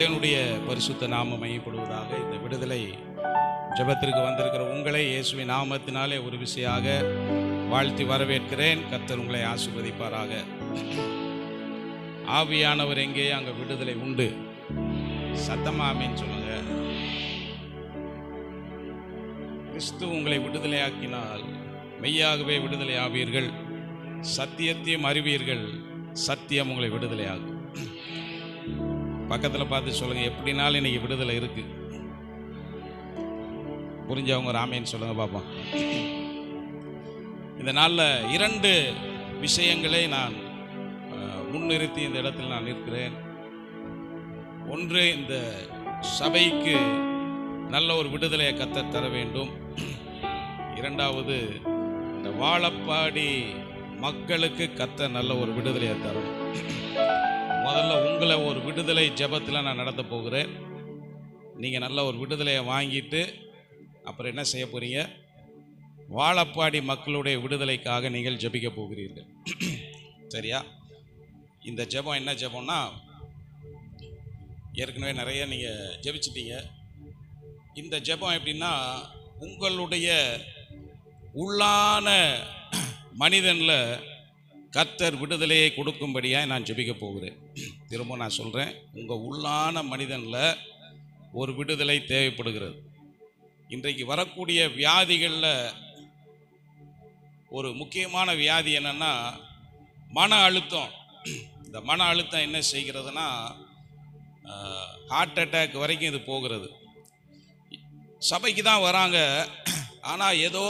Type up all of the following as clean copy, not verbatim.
தேவனுடைய பரிசுத்த நாமம் மையப்படுவதாக. இந்த விடுதலை ஜெபத்திற்கு வந்திருக்கிற உங்களை இயேசுவின் நாமத்தினாலே ஒரு விசையாக வாழ்த்தி வரவேற்கிறேன். கர்த்தர் உங்களை ஆசீர்வதிப்பாராக. ஆவியானவர் எங்கே அங்கே விடுதலை உண்டு. சத்தமா ஆமென் சொல்லுங்க. கிறிஸ்து உங்களை விடுதலையாக்கினால் மெய்யாகவே விடுதலை ஆவீர்கள். சத்தியத்தையும் அறிவீர்கள், சத்தியம் உங்களை விடுதலையாகும். பக்கத்தில் பார்த்து சொல்லுங்க, எப்படினாலும் இன்னைக்கு விடுதலை இருக்கு. புரிஞ்சவங்க ராமேன்னு சொல்லுங்க பாப்போம். இந்த நாளில் இரண்டு விஷயங்களை நான் முன்னிறுத்தி இந்த இடத்தில் நான் நிற்கிறேன். ஒன்று, இந்த சபைக்கு நல்ல ஒரு விடுதலையை கர்த்தர் தர வேண்டும். இரண்டாவது, இந்த வாழப்பாடி மக்களுக்கு கர்த்தர் நல்ல ஒரு விடுதலையை தரும். முதல்ல உங்களை ஒரு விடுதலை ஜெபத்தில் நான் நடத்த போகிறேன். நீங்கள் நல்ல ஒரு விடுதலையை வாங்கிட்டு அப்புறம் என்ன செய்ய போகிறீங்க? வாழப்பாடி மக்களுடைய விடுதலைக்காக நீங்கள் ஜெபிக்க போகிறீர்கள். சரியா? இந்த ஜெபம் என்ன ஜெபம்னா, ஏற்கனவே நிறைய நீங்கள் ஜெபிச்சிட்டீங்க. இந்த ஜெபம் எப்படின்னா, உங்களுடைய உள்ளான மனிதனில் கர்த்தர் விடுதலையை கொடுக்கும்படியாக நான் ஜெபிக்க போகிறேன். திரும்ப நான் சொல்கிறேன், உங்கள் உள்ளான மனிதனில் ஒரு விடுதலை தேவைப்படுகிறது. இன்றைக்கு வரக்கூடிய வியாதிகளில் ஒரு முக்கியமான வியாதி என்னென்னா மன அழுத்தம். இந்த மன அழுத்தம் என்ன செய்கிறதுனா, ஹார்ட் அட்டாக் வரைக்கும் இது போகிறது. சபைக்கு தான் வராங்க, ஆனால் ஏதோ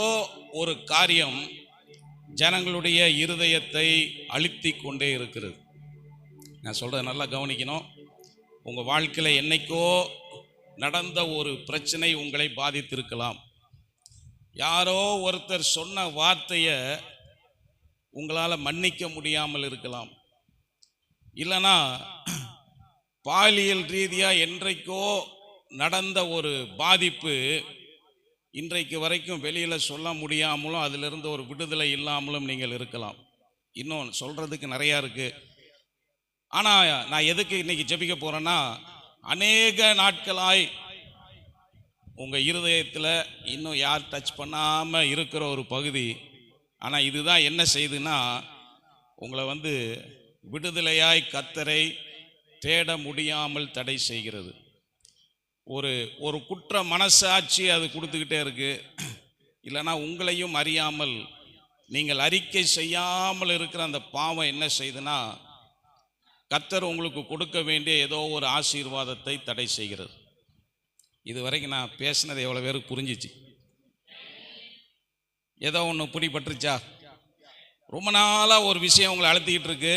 ஒரு காரியம் ஜனங்களுடைய இருதயத்தை அழுத்தி கொண்டே இருக்கிறது. நான் சொல்கிறத நல்லா கவனிக்கணும். உங்கள் வாழ்க்கையில் என்னைக்கோ நடந்த ஒரு பிரச்சனை உங்களை பாதித்திருக்கலாம். யாரோ ஒருத்தர் சொன்ன வார்த்தையை உங்களால் மன்னிக்க முடியாமல் இருக்கலாம். இல்லைனா பாலியல் ரீதியாக என்றைக்கோ நடந்த ஒரு பாதிப்பு இன்றைக்கு வரைக்கும் வெளியில் சொல்ல முடியாமலும் அதிலிருந்து ஒரு விடுதலை இல்லாமலும் நீங்கள் இருக்கலாம். இன்னும் சொல்கிறதுக்கு நிறையா இருக்குது. ஆனால் நான் எதுக்கு இன்றைக்கி ஜெபிக்க போகிறேன்னா, அநேக நாட்களாய் உங்கள் இருதயத்தில் இன்னும் யார் டச் பண்ணாமல் இருக்கிற ஒரு பகுதி. ஆனால் இதுதான் என்ன செய்யுதுன்னா, உங்களை விடுதலையாய் கர்த்தரை தேட முடியாமல் தடை செய்கிறது. ஒரு குற்ற மனசாட்சி அது கொடுத்துக்கிட்டே இருக்கு. இல்லைன்னா உங்களையும் அறியாமல் நீங்கள் அறிக்கை செய்யாமல் இருக்கிற அந்த பாவம் என்ன செய்யுதுன்னா, கர்த்தர் உங்களுக்கு கொடுக்க வேண்டிய ஏதோ ஒரு ஆசீர்வாதத்தை தடை செய்கிறது. இது வரைக்கும் நான் பேசினது எவ்வளோ பேருக்கு புரிஞ்சிச்சு? ஏதோ ஒன்று பிடிபட்டுருச்சா? ரொம்ப நாளாக ஒரு விஷயம் உங்களை அழுத்திக்கிட்டு இருக்கு.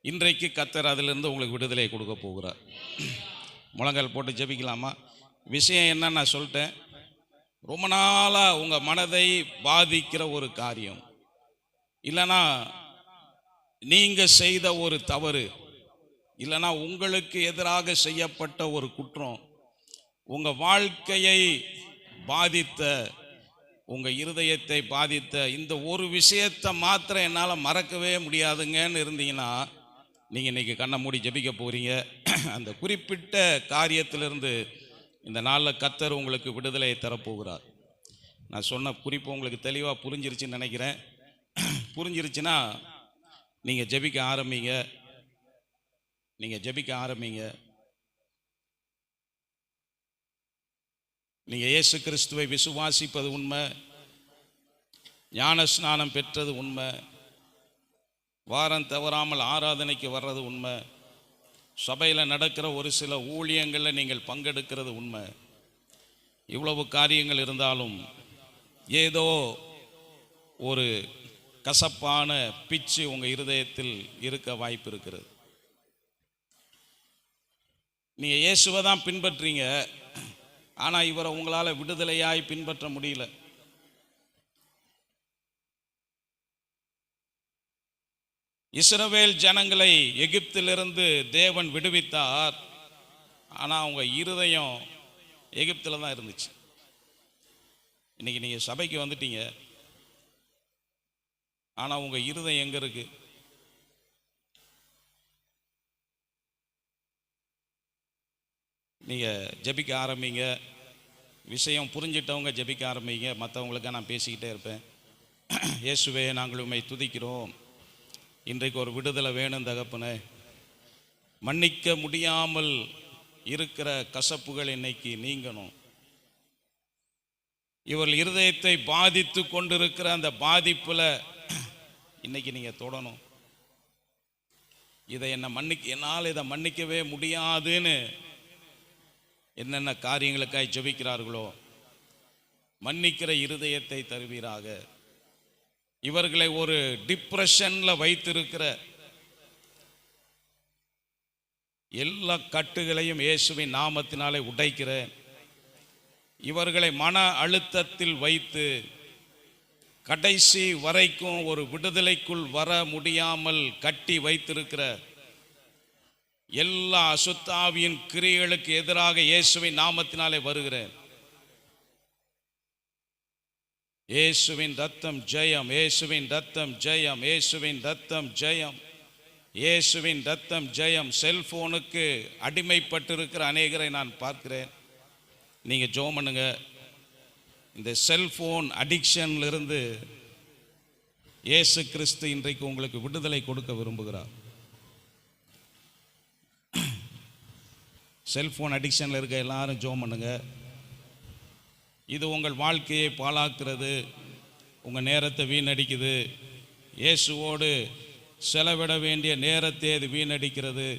இன்றைக்கு கர்த்தர் அதிலிருந்து உங்களுக்கு விடுதலையை கொடுக்க போகிறார். முழங்கால் போட்டு ஜெபிக்கலாமா? விஷயம் என்ன நான் சொல்லிட்டேன். ரொம்ப நாளாக உங்கள் மனதை பாதிக்கிற ஒரு காரியம், இல்லைனா நீங்கள் செய்த ஒரு தவறு, இல்லைனா உங்களுக்கு எதிராக செய்யப்பட்ட ஒரு குற்றம், உங்கள் வாழ்க்கையை பாதித்த, உங்கள் இருதயத்தை பாதித்த இந்த ஒரு விஷயத்தை மாத்திரம் என்னால் மறக்கவே முடியாதுங்கன்னு இருந்தீங்கன்னா, நீங்கள் இன்றைக்கி கண்ணை மூடி ஜெபிக்க போகிறீங்க. அந்த குறிப்பிட்ட காரியத்திலிருந்து இந்த நாளில் கர்த்தர் உங்களுக்கு விடுதலையை தரப்போகிறார். நான் சொன்ன குறிப்பு உங்களுக்கு தெளிவாக புரிஞ்சிருச்சுன்னு நினைக்கிறேன். புரிஞ்சிருச்சுன்னா நீங்கள் ஜெபிக்க ஆரம்பிங்க. நீங்கள் ஜெபிக்க ஆரம்பிங்க. நீங்கள் இயேசு கிறிஸ்துவை விசுவாசிப்பது உண்மை, ஞான ஸ்நானம் பெற்றது உண்மை, வாரம் தவறாமல் ஆராதனைக்கு வர்றது உண்மை, சபையில் நடக்கிற ஒரு சில ஊழியங்களில் நீங்கள் பங்கெடுக்கிறது உண்மை. இவ்வளவு காரியங்கள் இருந்தாலும் ஏதோ ஒரு கசப்பான பிச்சு உங்கள் இருதயத்தில் இருக்க வாய்ப்பு இருக்கிறது. நீங்கள் இயேசுவை தான் பின்பற்றீங்க, ஆனால் இவரை உங்களால் விடுதலையாய் பின்பற்ற முடியல. இஸ்ரவேல் ஜனங்களை எகிப்திலிருந்து தேவன் விடுவித்தார், ஆனால் அவங்க இருதயம் எகிப்தில் தான் இருந்துச்சு. இன்னைக்கு நீங்கள் சபைக்கு வந்துட்டீங்க, ஆனால் உங்கள் இருதயம் எங்கே இருக்கு? நீங்கள் ஜெபிக்க ஆரம்பிங்க. விஷயம் புரிஞ்சிட்டவங்க ஜெபிக்க ஆரம்பிங்க. மற்றவங்களுக்காக நான் பேசிக்கிட்டே இருப்பேன். இயேசுவே, நாங்கள் உம்மை துதிக்கிறோம். இன்றைக்கு ஒரு விடுதலை வேணும் தகப்பனே. மன்னிக்க முடியாமல் இருக்கிற கசப்புகள் இன்னைக்கு நீங்கணும். இவர்கள் இருதயத்தை பாதித்து கொண்டிருக்கிற அந்த பாதிப்பில் இன்னைக்கு நீங்கள் தொடணும். இதை என்னால் இதை மன்னிக்கவே முடியாதுன்னு என்னென்ன காரியங்களுக்காய் ஜெபிக்கிறார்களோ மன்னிக்கிற இருதயத்தை தருவீராக. இவர்களை ஒரு டிப்ரெஷனில் வைத்திருக்கிற எல்லா கட்டுகளையும் இயேசுவின் நாமத்தினாலே உடைக்கிறேன். இவர்களை மன அழுத்தத்தில் வைத்து கடைசி வரைக்கும் ஒரு விடுதலைக்குள் வர முடியாமல் கட்டி வைத்திருக்கிற எல்லா அசுத்தாவியின் கிரியைகளுக்கு எதிராக இயேசுவின் நாமத்தினாலே வருகிறேன். இயேசுவின் ரத்தம் ஜெயம், இயேசுவின் ரத்தம் ஜெயம், இயேசுவின் ரத்தம் ஜெயம், இயேசுவின் ரத்தம் ஜெயம். செல்போனுக்கு அடிமைப்பட்டிருக்கிற அநேகரை நான் பார்க்கிறேன். நீங்கள் ஜெபம் பண்ணுங்க. இந்த செல்போன் அடிக்ஷன்லிருந்து இயேசு கிறிஸ்து இன்றைக்கு உங்களுக்கு விடுதலை கொடுக்க விரும்புகிறார். செல்போன் அடிக்ஷனில் இருக்க எல்லாரும் ஜெபம் பண்ணுங்க. இது உங்கள் வாழ்க்கையை பாழாக்குறது, உங்கள் நேரத்தை வீணடிக்குது. இயேசுவோடு செலவிட வேண்டிய நேரத்தை அது வீணடிக்கிறது.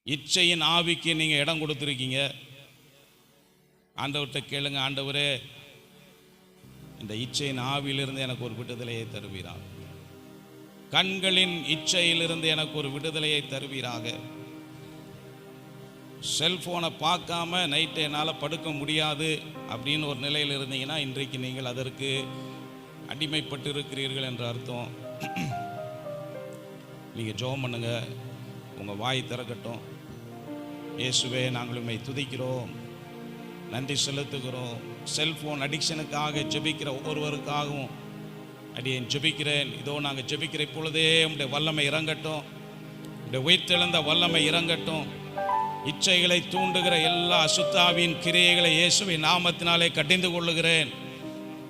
இச்சையின் ஆவிக்கு நீங்கள் இடம் கொடுத்துருக்கீங்க. ஆண்டவர்கிட்ட கேளுங்க, ஆண்டவரே, இந்த இச்சையின் ஆவியிலிருந்து எனக்கு ஒரு விடுதலையை தருவீராக. கண்களின் இச்சையிலிருந்து எனக்கு ஒரு விடுதலையை தருவீராக. செல்போனை பார்க்காம நைட்டு என்னால் படுக்க முடியாது அப்படின்னு ஒரு நிலையில் இருந்தீங்கன்னா இன்றைக்கு நீங்கள் அதற்கு அடிமைப்பட்டு இருக்கிறீர்கள் என்ற அர்த்தம். நீங்கள் ஜெபம் பண்ணுங்க. உங்கள் வாய் திறக்கட்டும். இயேசுவே, நாங்கள் உம்மை துதிக்கிறோம், நன்றி செலுத்துகிறோம். செல்போன் அடிக்ஷனுக்காக ஜெபிக்கிற ஒவ்வொருவருக்காகவும் அடியேன் ஜெபிக்கிறேன். இதோ நாங்கள் ஜெபிக்கிற இப்பொழுதே உம்முடைய வல்லமை இறங்கட்டும். உம்முடைய உயிர்த்தெழுந்த வல்லமை இறங்கட்டும். இச்சைகளை தூண்டுகிற எல்லா அசுத்தாவின் கிரியைகளை இயேசுவின் நாமத்தினாலே கடிந்து கொள்ளுகிறேன்.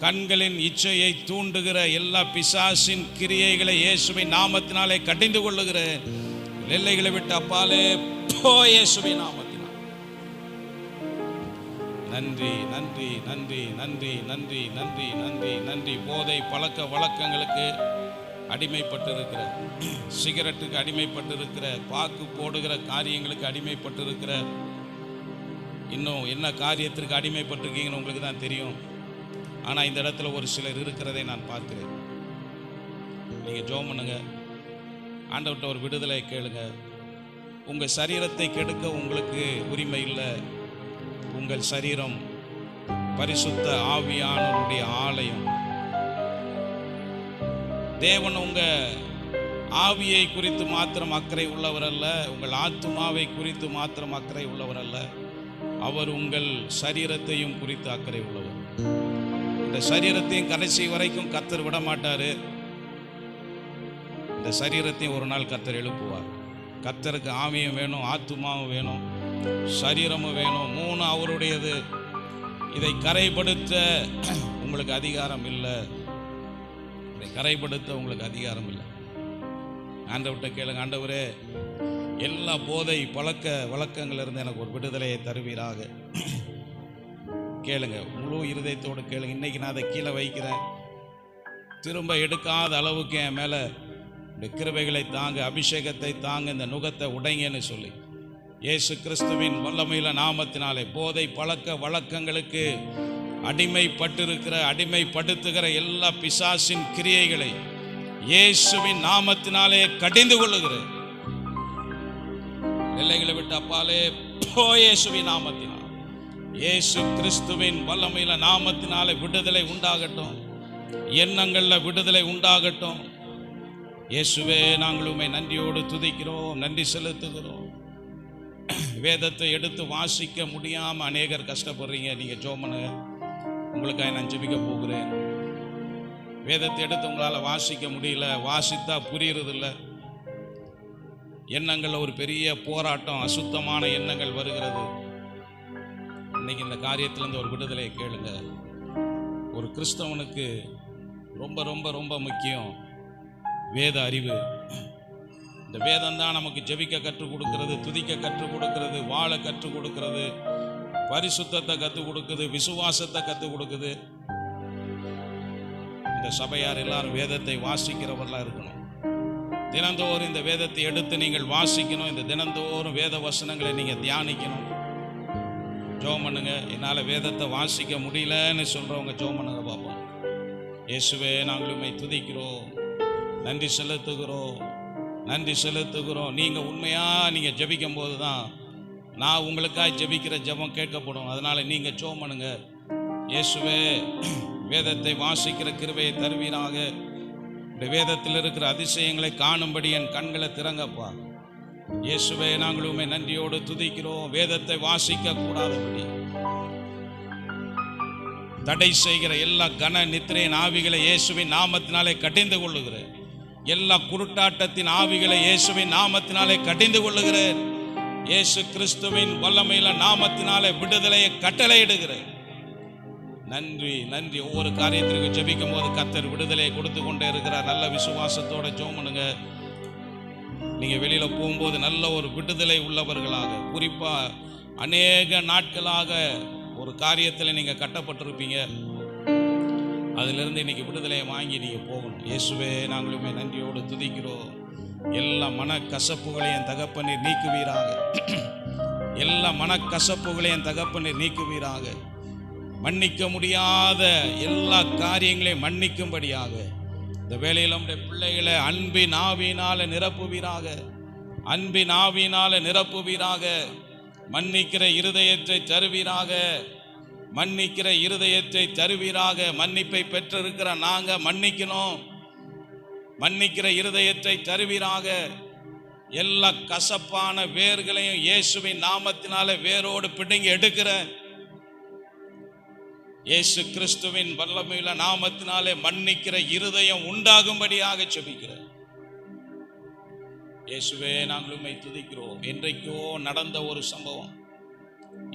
கண்களின் இச்சையை தூண்டுகிற எல்லா பிசாசின் கிரியைகளை இயேசுவின் நாமத்தினாலே கடிந்து கொள்ளுகிறேன். எல்லைகளை விட்டு அப்பாலே போ இயேசுவின் நாமத்தினால். நன்றி நன்றி நன்றி நன்றி நன்றி நன்றி நன்றி நன்றி. போதை பழக்க வழக்கங்களுக்கு அடிமைப்பட்டிருக்கிற, சிகரெட்டுக்கு அடிமைப்பட்டிருக்கிற, பாக்கு போடுகிற காரியங்களுக்கு அடிமைப்பட்டிருக்கிற, இன்னும் என்ன காரியத்திற்கு அடிமைப்பட்டிருக்கீங்கன்னு உங்களுக்கு தான் தெரியும். ஆனால் இந்த இடத்துல ஒரு சிலர் இருக்கிறதை நான் பார்க்கிறேன். நீங்கள் ஜெபம் பண்ணுங்க. ஆண்டவர்கிட்ட ஒரு விடுதலை கேளுங்க. உங்கள் சரீரத்தை கெடுக்க உங்களுக்கு உரிமை இல்லை. உங்கள் சரீரம் பரிசுத்த ஆவியானவருடைய ஆலயம். தேவன் உங்கள் ஆவியை குறித்து மாத்திரம் அக்கறை உள்ளவர் அல்ல, உங்கள் ஆத்துமாவை குறித்து மாத்திரம் அக்கறை உள்ளவர் அல்ல, அவர் உங்கள் சரீரத்தையும் குறித்து அக்கறை உள்ளவர். இந்த சரீரத்தையும் கடைசி வரைக்கும் கர்த்தர் விட மாட்டார். இந்த சரீரத்தையும் ஒரு நாள் கர்த்தர் எழுப்புவார். கர்த்தருக்கு ஆவியும் வேணும், ஆத்துமாவும் வேணும், சரீரமும் வேணும். மூணு அவருடையது. இதை கரைப்படுத்த உங்களுக்கு அதிகாரம் இல்லை. இதை கரைப்படுத்த உங்களுக்கு அதிகாரம் இல்லை. ஆண்டவர்கிட்ட கேளுங்க, ஆண்டவரே, எல்லா போதை பழக்க வழக்கங்களிலிருந்து எனக்கு ஒரு விடுதலையை தருவீராக. கேளுங்க, முழு இருதயத்தோடு கேளுங்க. இன்னைக்கு நான் அதை கீழே வைக்கிறேன். திரும்ப எடுக்காத அளவுக்கு என் மேலே இந்த கிருபைகளை தாங்க, அபிஷேகத்தை தாங்க, இந்த நுகத்தை உடைங்கன்னு சொல்லி இயேசு கிறிஸ்துவின் வல்லமையில நாமத்தினாலே போதை பழக்க வழக்கங்களுக்கு அடிமைப்படுத்துகிற எல்லா பிசாசின் கிரியைகளை இயேசுவின் நாமத்தினாலே கடிந்து கொள்ளுகிறேன். எல்லைகளை விட்டு அப்பாலே போ இயேசுவின் நாமத்தினால். இயேசு கிறிஸ்துவின் வல்லமையில நாமத்தினாலே விடுதலை உண்டாகட்டும். எண்ணங்கள்ல விடுதலை உண்டாகட்டும். இயேசுவே, நாங்கள் உம்மை நன்றியோடு துதிக்கிறோம், நன்றி செலுத்துகிறோம். வேதத்தை எடுத்து வாசிக்க முடியாமல் அநேகர் கஷ்டப்படுறீங்க. நீங்கள் ஜெபம் பண்ணுங்க. உங்களுக்காக நான் ஜெபிக்க போகிறேன். வேதத்தை எடுத்து உங்களால் வாசிக்க முடியல, வாசித்தா புரியுறதில்ல. எண்ணங்கள்ல ஒரு பெரிய போராட்டம், அசுத்தமான எண்ணங்கள் வருகிறது. இன்னைக்கு இந்த காரியத்திலிருந்து ஒரு விடுதலை கேளுங்க. ஒரு கிறிஸ்தவனுக்கு ரொம்ப ரொம்ப ரொம்ப முக்கியம் வேத அறிவு. இந்த வேதம் தான் நமக்கு ஜெபிக்க கற்றுக் கொடுக்கிறது, துதிக்க கற்றுக் கொடுக்கிறது, வாழ கற்றுக் கொடுக்கிறது, பரிசுத்தத்தை கற்றுக் கொடுக்குது, விசுவாசத்தை கற்றுக் கொடுக்குது. இந்த சபையார் எல்லாரும் வேதத்தை வாசிக்கிறவர்களா இருக்கணும். தினந்தோறும் இந்த வேதத்தை எடுத்து நீங்கள் வாசிக்கணும். இந்த தினந்தோறும் வேத வசனங்களை நீங்கள் தியானிக்கணும். ஜெபம் பண்ணுங்க. என்னால் வேதத்தை வாசிக்க முடியலன்னு சொல்கிறவங்க ஜெபம் பண்ணுங்க பார்ப்போம். இயேசுவே, நாங்கள் உம்மை துதிக்கிறோம், நன்றி செலுத்துகிறோம், நன்றி செலுத்துகிறோம். நீங்கள் உண்மையாக நீங்கள் ஜெபிக்கும் போது தான் நான் உங்களுக்காக ஜெபிக்கிற ஜெபம் கேட்கப்படும். அதனால் நீங்கள் ஜெபம் பண்ணுங்க. இயேசுவே, வேதத்தை வாசிக்கிற கிருபையை தருவீராக. இந்த வேதத்தில் இருக்கிற அதிசயங்களை காணும்படி என் கண்களை திறங்கப்பா. இயேசுவே, நாங்கள் உம்மை நன்றியோடு துதிக்கிறோம். வேதத்தை வாசிக்க கூடாதபடி தடை செய்கிற எல்லா கன நித்திரையின் ஆவிகளை இயேசுவின் நாமத்தினாலே கடிந்து கொள்ளுகிறேன். எல்லா குருட்டாட்டத்தின் ஆவிகளை இயேசுவின் நாமத்தினாலே கடிந்து கொள்ளுகிறேன். இயேசு கிறிஸ்துவின் வல்லமையில நாமத்தினாலே விடுதலையை கட்டளையிடுகிறேன். நன்றி, நன்றி. ஒவ்வொரு காரியத்திற்கு ஜெபிக்கும் போது கர்த்தர் விடுதலையை கொடுத்து கொண்டே இருக்கிறார். நல்ல விசுவாசத்தோட ஜெபம் பண்ணுங்க. நீங்க வெளியில போகும்போது நல்ல ஒரு விடுதலை உள்ளவர்களாக, குறிப்பா அநேக நாட்களாக ஒரு காரியத்தில் நீங்க கட்டப்பட்டிருப்பீங்க. அதிலிருந்து இன்னைக்கு விடுதலையை வாங்கி நீங்க போகணும். இயேசுவே, நாங்களுமே நன்றியோடு துதிக்கிறோம். எல்லா மனக்கசப்புகளையும் தகப்பனீர் நீக்குவீராக. எல்லா மனக்கசப்புகளையும் தகப்பனீர் நீக்குவீராக. மன்னிக்க முடியாத எல்லா காரியங்களையும் மன்னிக்கும்படியாக இந்த வேளையில் நம்முடைய பிள்ளைகளை அன்பின் ஆவியினால நிரப்புவீராக. அன்பின் ஆவியினால நிரப்புவீராக. மன்னிக்கிற இருதயத்தை தருவீராக. மன்னிக்கிற இருதயத்தை தருவீராக. மன்னிப்பை பெற்றிருக்கிற நாங்க மன்னிக்கணும். மன்னிக்கிற இருதயத்தை தருவீராக. எல்லா கசப்பான வேர்களையும் இயேசுவின் நாமத்தினால வேரோடு பிடுங்கி எடுக்கிற இயேசு கிறிஸ்துவின் வல்லமையுள்ள நாமத்தினாலே மன்னிக்கிற இருதயம் உண்டாகும்படியாக ஜெபிக்கிறேன். இயேசுவே, நாங்கள் உம்மை துதிக்கிறோம். என்றைக்கோ நடந்த ஒரு சம்பவம்,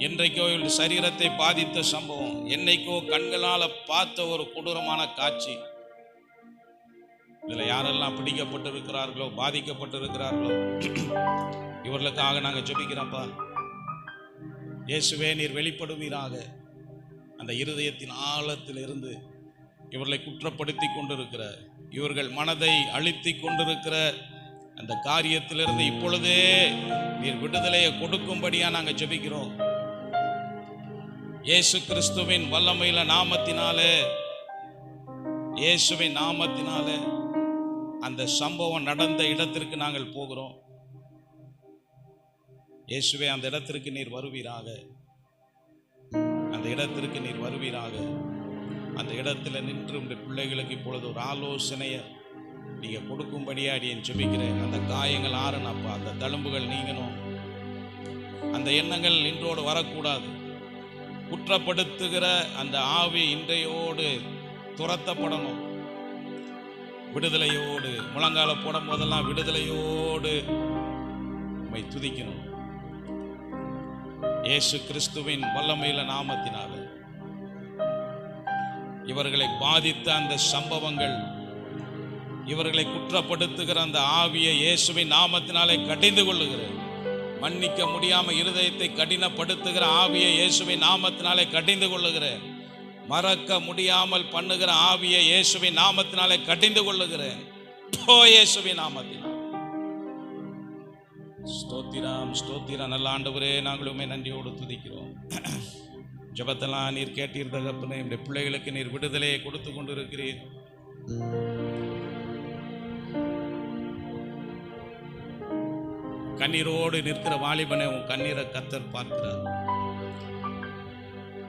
என்றைக்கோ சரீரத்தை பாதித்த சம்பவம், என்னைக்கோ கண்களால் பார்த்த ஒரு கொடூரமான காட்சி. இதுல யாரெல்லாம் பிடிக்கப்பட்டிருக்கிறார்களோ, பாதிக்கப்பட்டிருக்கிறார்களோ, இவர்களுக்காக நாங்கள் ஜெபிக்கிறோம்ப்பா. இயேசுவே, நீர் வெளிப்படுவீராக. அந்த இருதயத்தின் ஆழத்தில் இருந்து இவர்களை குற்றப்படுத்தி கொண்டிருக்கிற, இவர்கள் மனதை அழுத்தி கொண்டிருக்கிற அந்த காரியத்திலிருந்து இப்பொழுதே நீர் விடுதலையை கொடுக்கும்படியா நாங்கள் ஜெபிக்கிறோம். இயேசு கிறிஸ்துவின் வல்லமையில நாமத்தினாலே, இயேசுவின் நாமத்தினாலே அந்த சம்பவம் நடந்த இடத்திற்கு நாங்கள் போகிறோம். இயேசுவே, அந்த இடத்திற்கு நீர் வருவீராக. அந்த இடத்திற்கு நீர் வருவீராக. அந்த இடத்துல நின்று உடைய பிள்ளைகளுக்கு இப்பொழுது ஒரு ஆலோசனையை நீங்க கொடுக்கும்படியா அடியேன் ஜெபிக்கிறேன். அந்த காயங்கள் ஆறனப்பா, அந்த தழும்புகள் நீங்கணும். அந்த எண்ணங்கள் இன்றோடு வரக்கூடாது. குற்றப்படுத்துகிற அந்த ஆவி இன்றையோடு துரத்தப்படணும். விடுதலையோடு முழங்கால போடும் போதெல்லாம் விடுதலையோடு உம்மை துதிக்கணும். இயேசு கிறிஸ்துவின் வல்லமையில நாமத்தினால இவர்களை பாதித்த அந்த சம்பவங்கள், இவர்களை குற்றப்படுத்துகிற அந்த ஆவியை இயேசுவின் நாமத்தினாலே கடிந்து கொள்ளுகிறேன். மன்னிக்க முடியாம இருதயத்தை கடினப்படுத்துகிற ஆவியை இயேசுவின் நாமத்தினாலே கடிந்து கொள்ளுகிறேன். மறக்க முடியாமல் பண்ணுகிற ஆவியை இயேசுவின் நாமத்தினாலே கடிந்து கொள்ளுகிறேன். இயேசுவின் நாமத்தினால் ஸ்தோத்திரம், ஸ்தோத்திரம். நல்ல ஆண்டவரே, நாங்களுமே நன்றியோடு துதிக்கிறோம். ஜெபத்தெல்லாம் நீர் கேட்டீர் தகப்பனே. இந்த பிள்ளைகளுக்கு நீர் விடுதலையை கொடுத்து கொண்டிருக்கிறீர். கண்ணீரோடு நிற்கிற வாலிபனை உன் கண்ணீரை கர்த்தர் பார்க்கிறார்.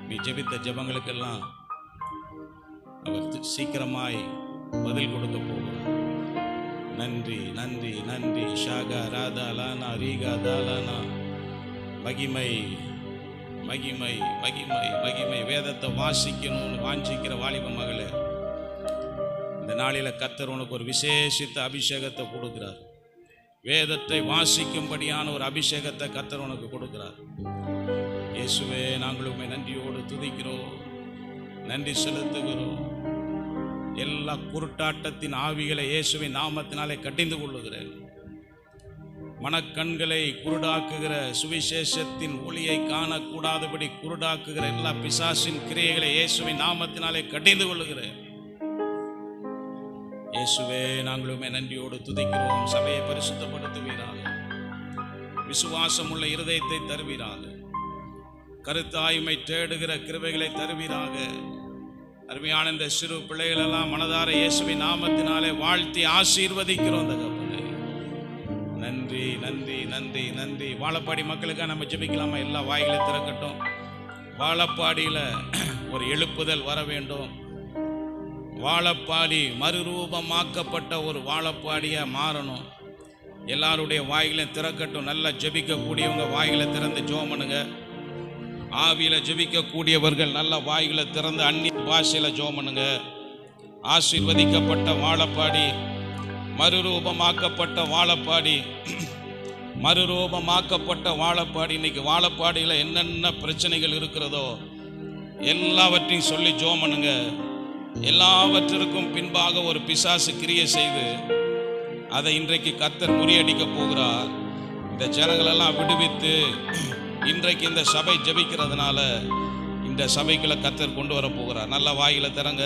நீ ஜெபித்த ஜெபங்களுக்கெல்லாம் அவர் சீக்கிரமாய் பதில் கொடுக்க போகிறார். நன்றி, நன்றி, நன்றி. Xhaka Radha Lana Reeka தாலானா. மகிமை, மகிமை, மகிமை, மகிமை. வேதத்தை வாசிக்கணும்னு வாஞ்சிக்கிற வாலிப மகளே, இந்த நாளில கர்த்தர் உனக்கு ஒரு விசேஷித்த அபிஷேகத்தை கொடுக்கிறார். வேதத்தை வாசிக்கும்படியான ஒரு அபிஷேகத்தை கர்த்தர் உனக்கு கொடுக்கிறார். இயேசுவே, நாங்கள் உம்மை நன்றியோடு துதிக்கிறோம், நன்றி செலுத்துகிறோம். எல்லா குருட்டாட்டத்தின் ஆவிகளை இயேசுவின் நாமத்தினாலே கடிந்து கொள்ளுகிறேன். மனக்கண்களை குருடாக்குகிற, சுவிசேஷத்தின் ஒளியை காணக்கூடாதபடி குருடாக்குகிற எல்லா பிசாசின் கிரியைகளை இயேசுவின் நாமத்தினாலே கடிந்து கொள்ளுகிறேன். இயேசுவே, நாங்களுமே நன்றியோடு துதிக்கிறோம். சபையை பரிசுத்தப்படுத்துவீராக, விசுவாசம் உள்ள இருதயத்தை தருவீராக, கருத்தாய்மை தேடுகிற கிருபைகளை தருவீராக. அருமையான இந்த சிறு பிள்ளைகளெல்லாம் மனதார இயேசுவின் நாமத்தினாலே வாழ்த்தி ஆசீர்வதிக்கிறோம். தகப்பனே, நன்றி நன்றி நன்றி நன்றி. வாழப்பாடி மக்களுக்காக நம்ம ஜெபிக்கலாமா? எல்லா வாய்களை திறக்கட்டும். வாழப்பாடியில் ஒரு எழுப்புதல் வர வேண்டும். வாழப்பாடி மறுரூபமாக்கப்பட்ட ஒரு வாழப்பாடியா மாறணும். எல்லாருடைய வாய்களையும் திறக்கட்டும். நல்லா ஜெபிக்கக்கூடியவங்க வாய்களை திறந்து ஜெபம் பண்ணுங்க. ஆவியில ஜெபிக்கக்கூடியவர்கள் நல்ல வாய்களை திறந்து அந்நிய பாஷையில ஜெபம் பண்ணுங்க. ஆசீர்வதிக்கப்பட்ட வாழப்பாடி, மறுரூபமாக்கப்பட்ட வாழப்பாடி, மறுரூபமாக்கப்பட்ட வாழப்பாடி. இன்னைக்கு வாழப்பாடியில் என்னென்ன பிரச்சனைகள் இருக்கிறதோ எல்லாவற்றையும் சொல்லி ஜெபம் பண்ணுங்க. எல்லாவற்றிற்கும் பின்பாக ஒரு பிசாசு கிரியை செய்து அதை இன்றைக்கு கர்த்தர் முறியடிக்க போகிறார். இந்த ஜனங்களெல்லாம் விடுவித்து இன்றைக்கு இந்த சபை ஜெபிக்கிறதுனால இந்த சபைக்குள்ள கர்த்தர் கொண்டு வர போகிறார். நல்ல வாயில திறங்க,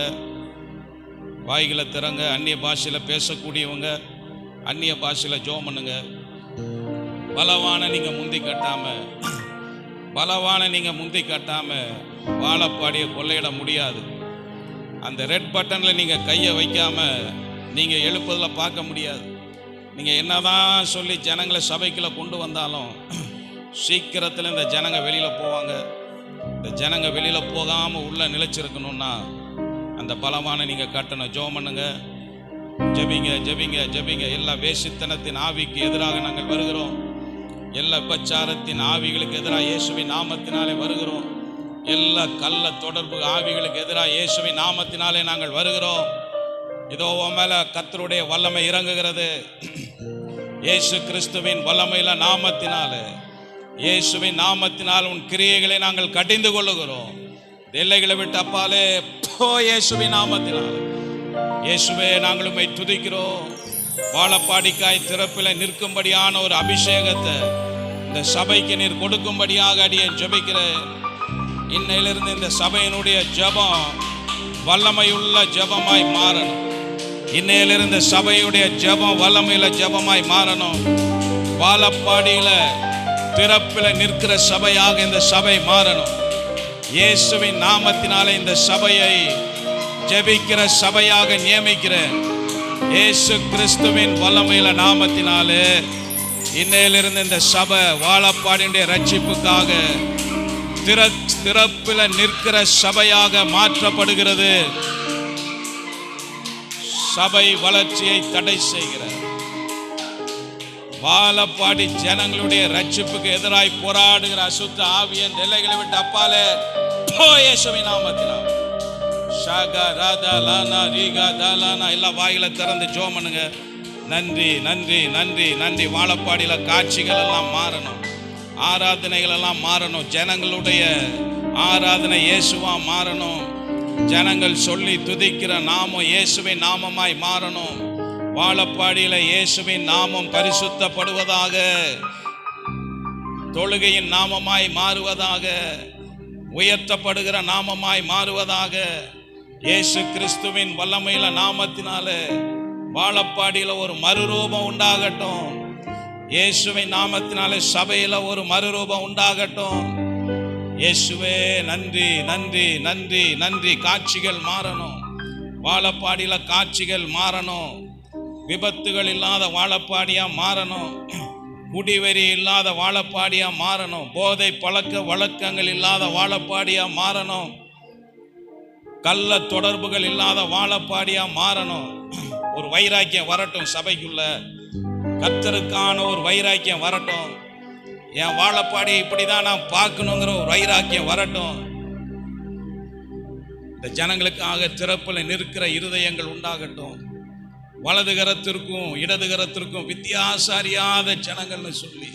வாய்களை திறங்க. அந்நிய பாஷையில் பேசக்கூடியவங்க அந்நிய பாஷையில் ஜெபம் பண்ணுங்க. பலவான நீங்க முந்தி கட்டாம, பலவான நீங்க முந்தி கட்டாம வாழப்பாடியை கொள்ளையிட முடியாது. அந்த ரெட் பட்டன்ல நீங்க கையை வைக்காம நீங்க எழுப்புதல பார்க்க முடியாது. நீங்க என்னதான் சொல்லி ஜனங்களை சபைக்குள்ள கொண்டு வந்தாலும் சீக்கிரத்தில் இந்த ஜனங்க வெளியில போவாங்க. இந்த ஜனங்க வெளியில போகாம உள்ள நிலைச்சிருக்கணும்னா அந்த பலமான நீங்க கட்டணும். ஜெபம் பண்ணுங்க, ஜெபிங்க ஜெபிங்க ஜெபிங்க. எல்லா வேசித்தனத்தின் ஆவிக்கு எதிராக நாங்கள் வருகிறோம். எல்லா விபச்சாரத்தின் ஆவிகளுக்கு எதிராக இயேசுவின் நாமத்தினாலே வருகிறோம். எல்லா கள்ள தொடர்பு ஆவிகளுக்கு எதிராக இயேசுவின் நாமத்தினாலே நாங்கள் வருகிறோம். இதோ மேல கர்த்தருடைய வல்லமை இறங்குகிறது. இயேசு கிறிஸ்துவின் வல்லமையில நாமத்தினாலே, இயேசுவின் நாமத்தினால் உன் கிரியைகளை நாங்கள் கடிந்து கொள்ளுகிறோம். எல்லைகளை விட்டு அப்பாலே போ இயேசுவின் நாமத்தினால். இயேசுவே, நாங்கள் உம்மை துதிக்கிறோம். வாழப்பாடிக்காய் திறப்பில் நிற்கும்படியான ஒரு அபிஷேகத்தை இந்த சபைக்கு நீர் கொடுக்கும்படியாக அடியேன் ஜெபிக்கிறேன். இன்னையிலிருந்து இந்த சபையினுடைய ஜெபம் வல்லமையுள்ள ஜெபமாய் மாறணும். இன்னையிலிருந்து சபையுடைய ஜெபம் வல்லமையுள்ள ஜெபமாய் மாறணும். வாழப்பாடியில திறப்பில் நிற்கிற சபையாக இந்த சபை மாறணும். இயேசுவின் நாமத்தினாலே இந்த சபையை ஜெபிக்கிற சபையாக நியமிக்கிறேன். இயேசு கிறிஸ்துவின் வல்லமையுள்ள நாமத்தினாலே இன்னையிலிருந்து இந்த சபை வாழப்பாடியுடைய ரட்சிப்புக்காக திறப்பில் நிற்கிற சபையாக மாற்றப்படுகிறது. சபை வளர்ச்சியை தடை செய்கிற வாழப்பாடி ஜனங்களுடைய ரட்சிப்புக்கு எதிராய் போராடுகிற அசுத்த ஆவியின் எல்லைகளை விட்டு அப்பாலே போ இயேசுவின் நாமத்தினால். Xhaka Radha Lana Reeka தாலானா. எல்லா வாயில திறந்து ஜெபம் பண்ணுங்க. நன்றி நன்றி நன்றி நன்றி. வாழப்பாடியில காட்சிகள் எல்லாம் மாறணும், ஆராதனைகள் எல்லாம் மாறணும். ஜனங்களுடைய ஆராதனை இயேசுவா மாறணும். ஜனங்கள் சொல்லி துதிக்கிற நாமம் இயேசுவின் நாமமாய் மாறணும். வாழப்பாடியில இயேசுவின் நாமம் பரிசுத்தப்படுவதாக, தொழுகையின் நாமமாய் மாறுவதாக, உயர்த்தப்படுகிற நாமமாய் மாறுவதாக. இயேசு கிறிஸ்துவின் வல்லமையில நாமத்தினாலே வாழப்பாடியில ஒரு மறுரூபம் உண்டாகட்டும். இயேசுவின் நாமத்தினாலே சபையில ஒரு மறுரூபம் உண்டாகட்டும். இயேசுவே, நன்றி நன்றி நன்றி நன்றி. காட்சிகள் மாறணும். வாழப்பாடியில காட்சிகள் மாறணும். விபத்துகள் இல்லாத வாழப்பாடியா மாறணும். குடிவெறி இல்லாத வாழப்பாடியா மாறணும். போதை பழக்க வழக்கங்கள் இல்லாத வாழப்பாடியா மாறணும். கள்ள தொடர்புகள் இல்லாத வாழப்பாடியா மாறணும். ஒரு வைராக்கியம் வரட்டும் சபைக்குள்ள. கர்த்தருக்கான ஒரு வைராக்கியம் வரட்டும். என் வாழப்பாடி இப்படிதான் நான் பார்க்கணுங்கிற ஒரு வைராக்கியம் வரட்டும். இந்த ஜனங்களுக்காக திறப்பில் நிற்கிற இருதயங்கள் உண்டாகட்டும். வலது கரத்திற்கும் இடது கரத்திற்கும் வித்தியாசம் அறியாத ஜனங்கள்னு சொல்லி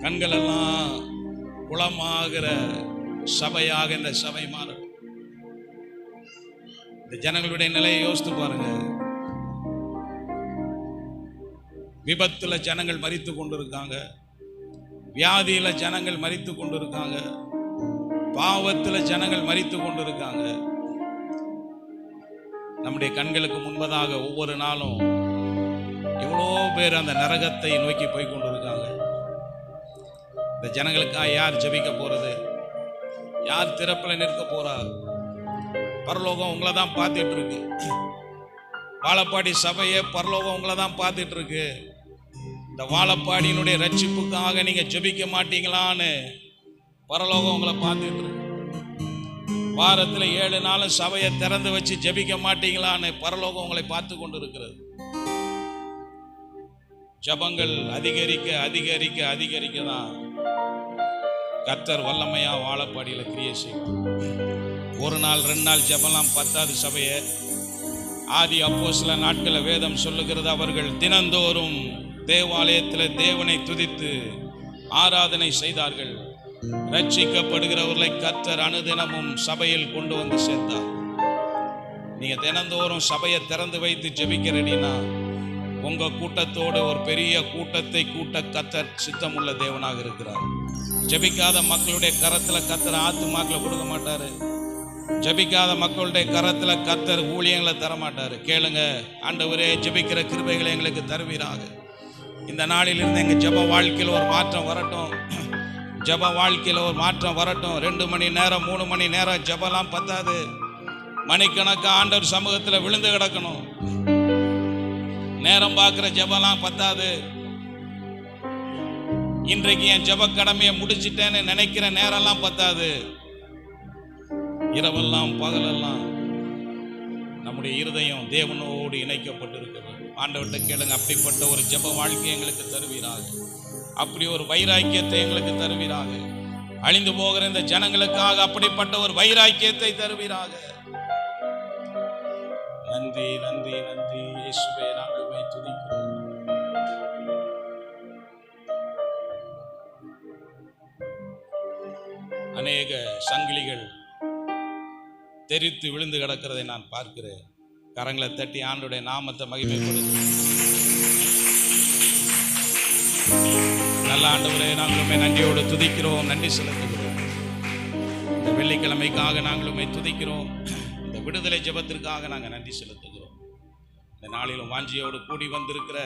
கண்கள் எல்லாம் குளமாகிற சபையாக இந்த சபை மாறும். இந்த ஜனங்களுடைய நிலையை யோசித்து பாருங்க. விபத்துல ஜனங்கள் மரித்து கொண்டிருக்காங்க, வியாதியில ஜனங்கள் மரித்து கொண்டிருக்காங்க, பாவத்துல ஜனங்கள் மரித்து கொண்டிருக்காங்க. நம்முடைய கண்களுக்கு முன்பதாக ஒவ்வொரு நாளும் எவ்வளோ பேர் அந்த நரகத்தை நோக்கி போய் கொண்டிருக்காங்க. இந்த ஜனங்களுக்காக யார் ஜெபிக்க போறது? யார் திறப்பில் நிற்க போறா? பரலோகம் உங்களை தான் பார்த்துட்டு இருக்கு. வாழப்பாடி சபையே பரலோகம் உங்களை தான் பார்த்துட்டு இருக்கு. இந்த வாழப்பாடியினுடைய ரட்சிப்புக்காக நீங்க ஜெபிக்க மாட்டீங்களான்னு பரலோகம் உங்களை பார்த்துட்டு இருக்கு. வாரத்தில் 7 நாளும் சபையை திறந்து வச்சு ஜெபிக்க மாட்டீங்களான்னு பரலோகம் உங்களை பார்த்து கொண்டு இருக்கிறது. ஜபங்கள் அதிகரிக்க அதிகரிக்க அதிகரிக்க தான் கர்த்தர் வல்லமையா வாழப்பாடியில் கிரியை செய்வார். 1 நாள் 2 நாள் ஜபம்லாம் பத்தாது சபையை. ஆதி அப்போஸ்தல நாட்களில் வேதம் சொல்லுகிறது, அவர்கள் தினந்தோறும் தேவாலயத்தில் தேவனை துதித்து ஆராதனை செய்தார்கள். ரட்சிக்கப்படுகிறவர்களை கர்த்தர் அனுதினமும் சபையில் கொண்டு வந்து சேர்த்தார். நீங்க தினந்தோறும் சபையை திறந்து வைத்து ஜெபிக்கிறீங்கன்னா உங்க கூட்டத்தோடு ஒரு பெரிய கூட்டத்தை கூட்ட கர்த்தர் சித்தமுள்ள தேவனாக இருக்கிறார். ஜெபிக்காத மக்களுடைய கரத்துல கர்த்தர் ஆத்துமாக்களை கொடுக்க மாட்டாரு. ஜெபிக்காத மக்களுடைய கரத்துல கர்த்தர் ஊழியங்களை தர மாட்டாரு. கேளுங்க, ஆண்டவரே ஜெபிக்கிற கிருபைகளை எங்களுக்கு தருவீராக. இந்த நாளிலிருந்து எங்க ஜெப வாழ்க்கையில் ஒரு மாற்றம் வரட்டும். ஜப வாழ்க்கையில் ஒரு மாற்றம் வரட்டும். 2 மணி நேரம் 3 மணி நேரம் ஜபலாம் பத்தாது. மணிக்கணக்கு ஆண்டவர் சமூகத்தில் விழுந்து கிடக்கணும். நேரம் பார்க்கிற ஜபலாம் பத்தாது. இன்றைக்கு என் ஜப கடமையை முடிச்சிட்டேன்னு நினைக்கிற நேரம்லாம் பத்தாது. இரவெல்லாம் பகலெல்லாம் நம்முடைய இருதயம் தேவனோடு இணைக்கப்பட்டிருக்கிறது. ஆண்டவர்கிட்ட கேளுங்க, அப்படிப்பட்ட ஒரு ஜப வாழ்க்கை எங்களுக்கு தருவீராக. அப்படி ஒரு வைராக்கியத்தை எங்களுக்கு தருவீராக. அழிந்து போகிற இந்த ஜனங்களுக்காக அப்படிப்பட்ட ஒரு வைராக்கியத்தை தருவீராக. நன்றி நன்றி நன்றி இயேசுவே, நாங்கள் உம்மை துதிக்கிறோம். அநேக சங்கிலிகள் தெரித்து விழுந்து கிடக்கிறதை நான் பார்க்கிறேன். கரங்களை தட்டி ஆண்டவருடைய நாமத்தை மகிமைப்படுத்து. நல்ல ஆண்டவரே, நாங்கள் உம்மை நன்றியோடு துதிக்கிறோம், நன்றி செலுத்துகிறோம். இந்த வெள்ளிக்கிழமைக்காக நாங்கள் உம்மை துதிக்கிறோம். இந்த விடுதலை ஜெபத்திற்காக நாங்கள் நன்றி செலுத்துகிறோம். இந்த நாளிலும் வாஞ்சியோடு கூடி வந்திருக்கிற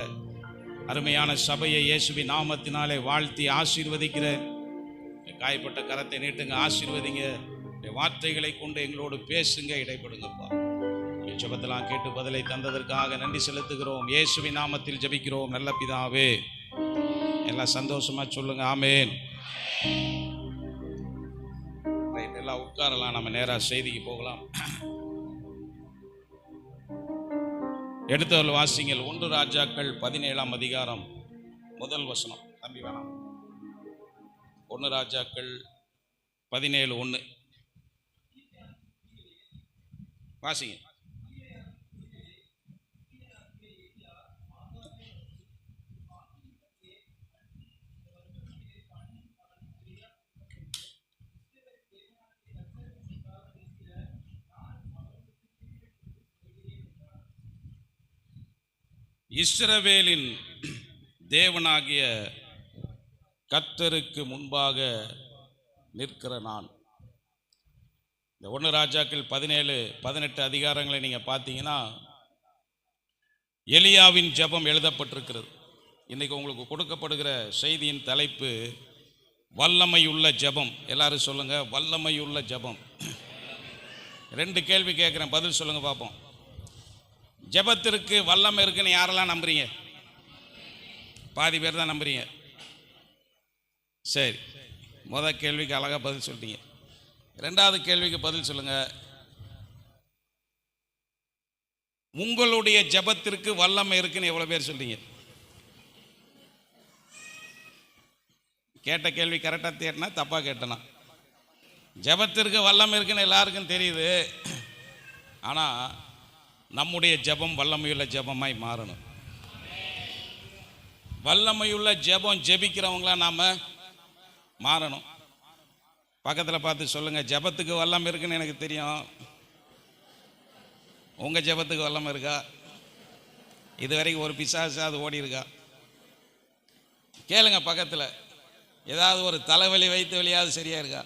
அருமையான சபையை இயேசுவின் நாமத்தினாலே வாழ்த்தி ஆசீர்வதிக்கிறேன். காயப்பட்ட கரத்தை நீட்டுங்க, ஆசீர்வதிங்க. வார்த்தைகளை கொண்டு எங்களோடு பேசுங்க, இடைப்படுங்கப்பா. ஜெபத்தெல்லாம் கேட்டு பதிலை தந்ததற்காக நன்றி செலுத்துகிறோம். இயேசுவின் நாமத்தில் ஜெபிக்கிறோம் நல்ல பிதாவே. எல்லாம் சந்தோஷமா சொல்லுங்க, ஆமேன். ரைட், எல்லாம் உட்காரலாம். நம்ம நேரா செய்திக்கு போகலாம். எடுத்தவர்கள் வாசிங்கள். 1 ராஜாக்கள் 17ஆம் அதிகாரம் 1 வசனம். தம்பி வேணாம். 1 ராஜாக்கள் 17:1 வாசிங்க. இஸ்ரவேலின் தேவனாகிய கர்த்தருக்கு முன்பாக நிற்கிற நான். இந்த 1 ராஜாக்கள் 17-18 அதிகாரங்களை நீங்கள் பார்த்தீங்கன்னா எலியாவின் ஜெபம் எழுதப்பட்டிருக்கிறது. இன்றைக்கி உங்களுக்கு கொடுக்கப்படுகிற செய்தியின் தலைப்பு வல்லமையுள்ள ஜெபம். எல்லாரும் சொல்லுங்கள், வல்லமையுள்ள ஜெபம். 2 கேள்வி கேட்குறேன், பதில் சொல்லுங்கள் பார்ப்போம். ஜெபத்திற்கு வல்லமை இருக்குன்னு யாரெல்லாம் நம்புறீங்க? பாதி பேர் தான் நம்புறீங்க. சரி, முதல் கேள்விக்கு அழகாக பதில் சொல்லிட்டீங்க. 2வது கேள்விக்கு பதில் சொல்லுங்க. உங்களுடைய ஜெபத்திற்கு வல்லமை இருக்குன்னு எவ்வளோ பேர் சொல்றீங்க? கேட்ட கேள்வி கரெக்டாக தேட்டினா தப்பாக கேட்டனா? ஜெபத்திற்கு வல்லமை இருக்குன்னு எல்லாருக்கும் தெரியுது. ஆனால் நம்முடைய ஜெபம் வல்லமையுள்ள ஜெபமாய் மாறணும். வல்லமையுள்ள ஜெபம் ஜெபிக்கிறவங்களா நாம் மாறணும். பக்கத்தில் பார்த்து சொல்லுங்கள், ஜெபத்துக்கு வல்லமை இருக்குன்னு எனக்கு தெரியும். உங்கள் ஜெபத்துக்கு வல்லமை இருக்கா? இது வரைக்கும் ஒரு பிசாசு அது ஓடி இருக்கா? கேளுங்க பக்கத்தில். ஏதாவது ஒரு தலைவலி வைத்த வழியாவது சரியா இருக்கா?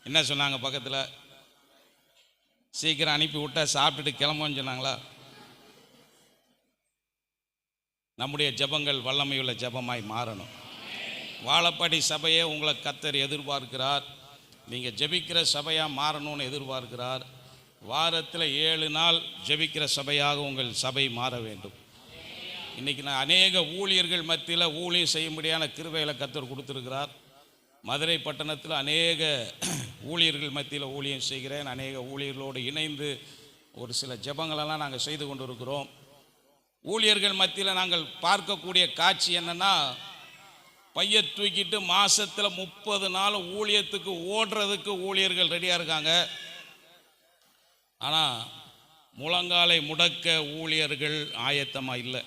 என்ன சொன்னாங்க பக்கத்தில்? சீக்கிரம் அனுப்பி விட்டா சாப்பிட்டுட்டு கிளம்புன்னு சொன்னாங்களா? நம்முடைய ஜெபங்கள் வல்லமையுள்ள ஜெபமாய் மாறணும். வாழப்பாடி சபையை உங்களை கர்த்தர் எதிர்பார்க்கிறார். நீங்கள் ஜெபிக்கிற சபையாக மாறணும்னு எதிர்பார்க்கிறார். வாரத்தில் 7 நாள் ஜெபிக்கிற சபையாக உங்கள் சபை மாற வேண்டும். இன்றைக்கி நான் அநேக ஊழியர்கள் மத்தியில் ஊழியம் செய்யும்படியான கிருபைகளை கர்த்தர் கொடுத்துருக்கிறார். மதுரை பட்டணத்தில் அநேக ஊழியர்கள் மத்தியில் ஊழியம் செய்கிறேன். அநேக ஊழியர்களோடு இணைந்து ஒரு சில ஜெபங்களெல்லாம் நாங்கள் செய்து கொண்டு இருக்கிறோம். ஊழியர்கள் மத்தியில் நாங்கள் பார்க்கக்கூடிய காட்சி என்னென்னா, பைய தூக்கிட்டு மாதத்தில் 30 நாள் ஊழியத்துக்கு ஓடுறதுக்கு ஊழியர்கள் ரெடியாக இருக்காங்க. ஆனால் முழங்காலை முடக்க ஊழியர்கள் ஆயத்தமாக இல்லை.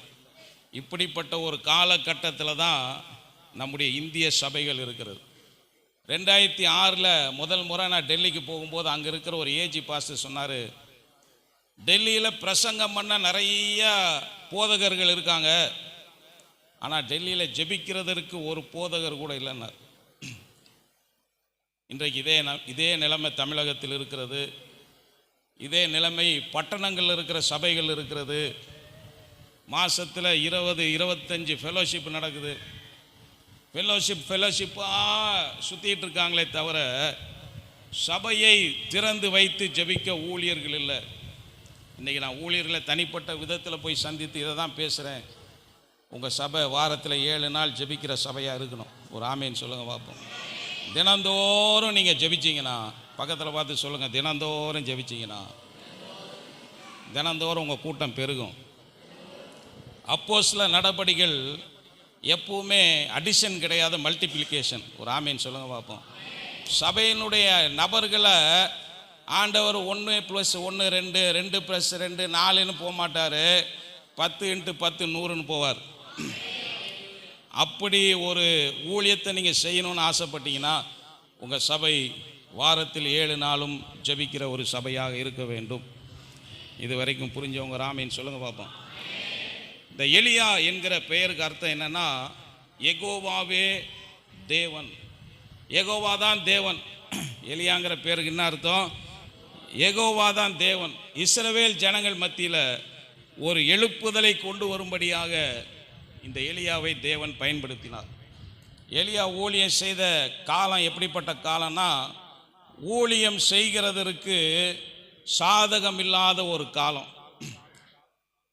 இப்படிப்பட்ட ஒரு காலகட்டத்தில் தான் நம்முடைய இந்திய சபைகள் இருக்கிறது. 2006 முதல் முறை நான் டெல்லிக்கு போகும்போது அங்கே இருக்கிற ஒரு ஏஜி பாஸ்டர் சொன்னார், டெல்லியில் பிரசங்கம் பண்ண நிறைய போதகர்கள் இருக்காங்க, ஆனால் டெல்லியில் ஜெபிக்கிறதற்கு ஒரு போதகர் கூட இல்லைன்னார். இன்றைக்கு இதே நிலைமை தமிழகத்தில் இருக்கிறது. இதே நிலைமை பட்டணங்களில் இருக்கிற சபைகள் இருக்கிறது. மாதத்தில் 20-25 ஃபெலோஷிப் நடக்குது. ஃபெலோஷிப்பாக சுற்றிட்டு இருக்காங்களே தவிர சபையை திறந்து வைத்து ஜெபிக்க ஊழியர்கள் இல்லை. இன்றைக்கி நான் ஊழியர்களை தனிப்பட்ட விதத்தில் போய் சந்தித்து இதை தான் பேசுகிறேன். உங்கள் சபை வாரத்தில் 7 நாள் ஜெபிக்கிற சபையாக இருக்கணும். ஒரு ஆமேன்னு சொல்லுங்கள் பார்ப்போம். தினந்தோறும் நீங்கள் ஜெபிச்சிங்கன்னா, பக்கத்தில் பார்த்து சொல்லுங்கள், தினந்தோறும் ஜெபிச்சிங்கன்னா தினந்தோறும் உங்கள் கூட்டம் பெருகும். அப்போஸ்தல நடபடிகள் எப்பவுமே அடிஷன் கிடையாது, மல்டிப்ளிகேஷன். ஒரு ஆமேன்னு சொல்லுங்கள் பார்ப்போம். சபையினுடைய நபர்களை ஆண்டவர் 1+1 2, 2+2 4ன்னு போக மாட்டார். 10 × 10 100ன்னு போவார். அப்படி ஒரு ஊழியத்தை நீங்கள் செய்யணும்னு ஆசைப்பட்டீங்கன்னா உங்கள் சபை வாரத்தில் 7 நாளும் ஜெபிக்கிற ஒரு சபையாக இருக்க வேண்டும். இது வரைக்கும் புரிஞ்சவங்க ராமேன்னு சொல்லுங்கள் பார்ப்போம். இந்த எலியா என்கிற பெயருக்கு அர்த்தம் என்னன்னா, யெகோவாவே தேவன். யெகோவா தான் தேவன். எலியாங்கிற பேருக்கு என்ன அர்த்தம்? யெகோவா தான் தேவன். இஸ்ரவேல் ஜனங்கள் மத்தியில் ஒரு எழுப்புதலை கொண்டு வரும்படியாக இந்த எலியாவை தேவன் பயன்படுத்தினார். எலியா ஊழியம் செய்த காலம் எப்படிப்பட்ட காலம்னா, ஊழியம் செய்கிறதற்கு சாதகம் இல்லாத ஒரு காலம்,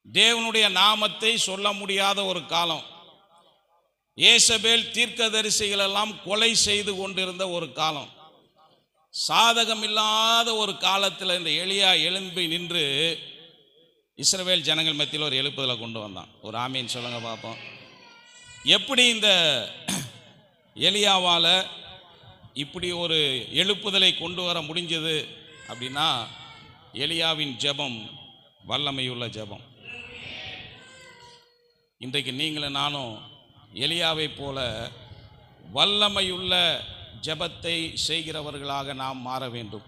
தேவனுடைய நாமத்தை சொல்ல முடியாத ஒரு காலம், ஏசபேல் தீர்க்கதரிசிகள் எல்லாம் கொலை செய்து கொண்டிருந்த ஒரு காலம், சாதகம் இல்லாத ஒரு காலத்தில் இந்த எலியா எழும்பி நின்று இஸ்ரவேல் ஜனங்கள் மத்தியில் ஒரு எழுப்புதலை கொண்டு வந்தான். ஒரு ஆமீன் சொல்லுங்க பார்ப்போம். எப்படி இந்த எலியாவால் இப்படி ஒரு எழுப்புதலை கொண்டு வர முடிஞ்சது அப்படின்னா, எலியாவின் ஜெபம் வல்லமையுள்ள ஜெபம். இன்றைக்கு நீங்களும் நானும் எலியாவை போல வல்லமையுள்ள ஜெபத்தை செய்கிறவர்களாக நாம் மாற வேண்டும்.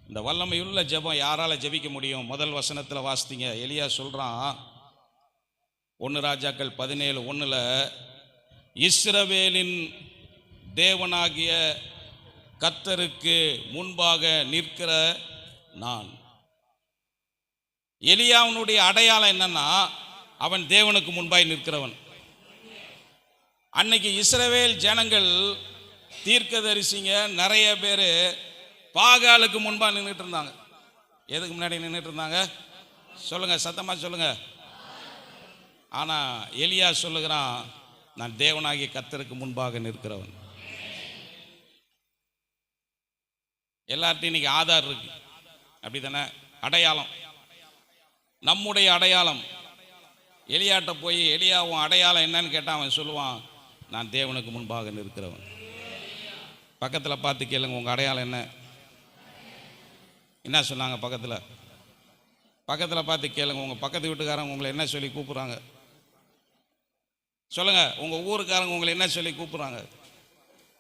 இந்த வல்லமையுள்ள ஜெபம் யாரால் ஜெபிக்க முடியும்? முதல் வசனத்தில் வாசித்தீங்க. எலியா சொல்கிறான், 1 ராஜாக்கள் 17:1, இஸ்ரவேலின் தேவனாகிய கர்த்தருக்கு முன்பாக நிற்கிற நான். எலியாவினுடைய அடையாளம் என்னன்னா, அவன் தேவனுக்கு முன்பாய் நிற்கிறவன். அன்னைக்கு இஸ்ரவேல் ஜனங்கள் தீர்க்கதரிசிங்க நிறைய பேர் பாகாலுக்கு முன்பாக நின்றுட்டு இருந்தாங்க. எதுக்கு முன்னாடி நின்றுட்டு இருந்தாங்க? சொல்லுங்க, சத்தமா சொல்லுங்க. ஆனா எலியா சொல்லுகிறான், நான் தேவனாகிய கர்த்தருக்கு முன்பாக நிற்கிறவன். எல்லார்ட்டையும் இன்னைக்கு ஆதார் இருக்கு, அப்படி தானே? அடையாளம், நம்முடைய அடையாளம். எலியாட்ட போய் எலியாவும் அடையாளம் என்னன்னு கேட்டால் அவன் சொல்லுவான், நான் தேவனுக்கு முன்பாக நிற்கிறவன். பக்கத்தில் பார்த்து கேளுங்க, உங்கள் அடையாளம் என்ன? என்ன சொன்னாங்க? பக்கத்தில் பார்த்து கேளுங்க, உங்கள் பக்கத்து வீட்டுக்காரங்க உங்களை என்ன சொல்லி கூப்பிட்றாங்க? சொல்லுங்கள், உங்கள் ஊருக்காரங்க உங்களை என்ன சொல்லி கூப்பிட்றாங்க?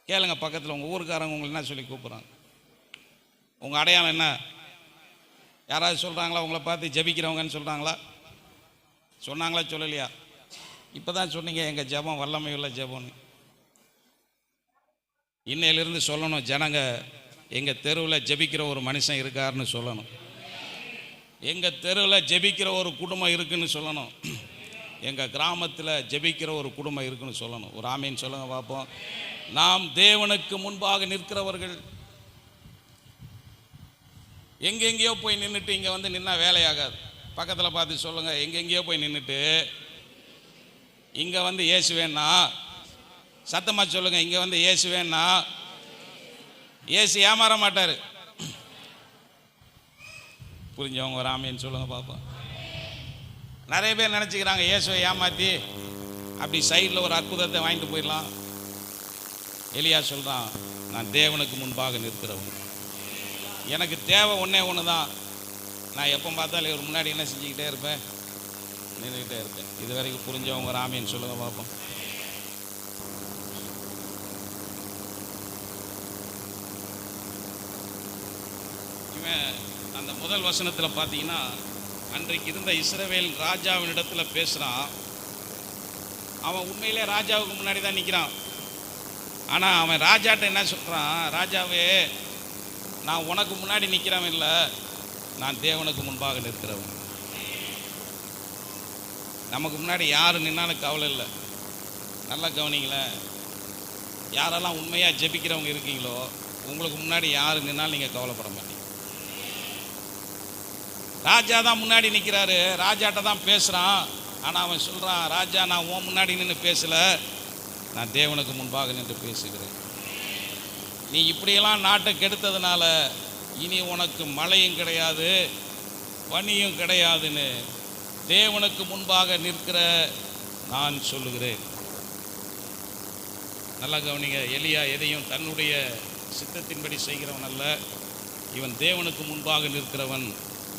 கேளுங்க, பக்கத்தில் உங்கள் ஊருக்காரங்க உங்களை என்ன சொல்லி கூப்பிட்றாங்க? உங்கள் அடையாளம் என்ன? யாராவது சொல்கிறாங்களா உங்களை பார்த்து ஜெபிக்கிறவங்கன்னு சொல்கிறாங்களா? சொன்னாங்களா சொல்லலையா? இப்போ தான் சொன்னீங்க எங்கள் ஜெபம் வல்லமை உள்ள ஜெபம்னு. இன்னையிலிருந்து சொல்லணும், ஜனங்க எங்கள் தெருவில் ஜெபிக்கிற ஒரு மனுஷன் இருக்காருன்னு சொல்லணும். எங்கள் தெருவில் ஜெபிக்கிற ஒரு குடும்பம் இருக்குன்னு சொல்லணும். எங்கள் கிராமத்தில் ஜெபிக்கிற ஒரு குடும்பம் இருக்குன்னு சொல்லணும். ஒரு ஆமீன் சொல்லுங்க பார்ப்போம். நாம் தேவனுக்கு முன்பாக நிற்கிறவர்கள். எங்கெங்கேயோ போய் நின்றுட்டு இங்கே வந்து நின்னா வேலையாகாது. பக்கத்தில் பார்த்து சொல்லுங்கள், எங்கெங்கேயோ போய் நின்றுட்டு இங்கே வந்து இயேசுவேன்னா, சத்தமாக சொல்லுங்கள், இங்கே வந்து இயேசுவேன்னா இயேசு ஏமாற மாட்டார். புரிஞ்சவங்க ஒரு ஆமீன் சொல்லுங்க பார்ப்போம். நிறைய பேர் நினச்சிக்கிறாங்க இயேசுவை ஏமாற்றி அப்படி சைடில் ஒரு அற்புதத்தை வாங்கிட்டு போயிடலாம். எலியா சொல்கிறான், நான் தேவனுக்கு முன்பாக நிற்கிறவன். எனக்கு தேவை ஒன்றே ஒன்று தான். நான் எப்போ பார்த்தாலும் இவர் முன்னாடி என்ன செஞ்சுக்கிட்டே இருப்பேன்? நின்றுக்கிட்டே இருப்பேன். இது வரைக்கும் புரிஞ்சவங்க ஒரு ஆமீன் சொல்லுங்க பார்ப்போம். அந்த முதல் வசனத்தில் பார்த்தீங்கன்னா, அன்றைக்கு இருந்த இஸ்ரவேல் ராஜாவினிடத்தில் பேசுகிறான். அவன் உண்மையிலே ராஜாவுக்கு முன்னாடி தான் நிற்கிறான். ஆனால் அவன் ராஜாட்ட என்ன சொல்கிறான்? ராஜாவே, நான் உனக்கு முன்னாடி நிற்கிறவன் இல்லை, நான் தேவனுக்கு முன்பாக நிற்கிறவன். நமக்கு முன்னாடி யார் நின்னாலும் கவலை இல்லை. நல்லா கவனிங்களேன், யாரெல்லாம் உண்மையாக ஜெபிக்கிறவங்க இருக்கீங்களோ உங்களுக்கு முன்னாடி யார் நின்னாலும் நீங்கள் கவலைப்பட மாட்டீங்க. ராஜா தான் முன்னாடி நிற்கிறாரு, ராஜாட்ட தான் பேசுகிறான். ஆனால் அவன் சொல்கிறான், ராஜா நான் உன் முன்னாடி நின்று பேசலை, நான் தேவனுக்கு முன்பாக நின்று பேசுகிறேன். நீ இப்படியெல்லாம் நாட்டை கெடுத்ததுனால இனி உனக்கு மழையும் கிடையாது, பனியும் கிடையாதுன்னு தேவனுக்கு முன்பாக நிற்கிற நான் சொல்லுகிறேன். நல்லா கவனிங்க, எலியா எதையும் தன்னுடைய சித்தத்தின்படி செய்கிறவன் அல்ல. இவன் தேவனுக்கு முன்பாக நிற்கிறவன்.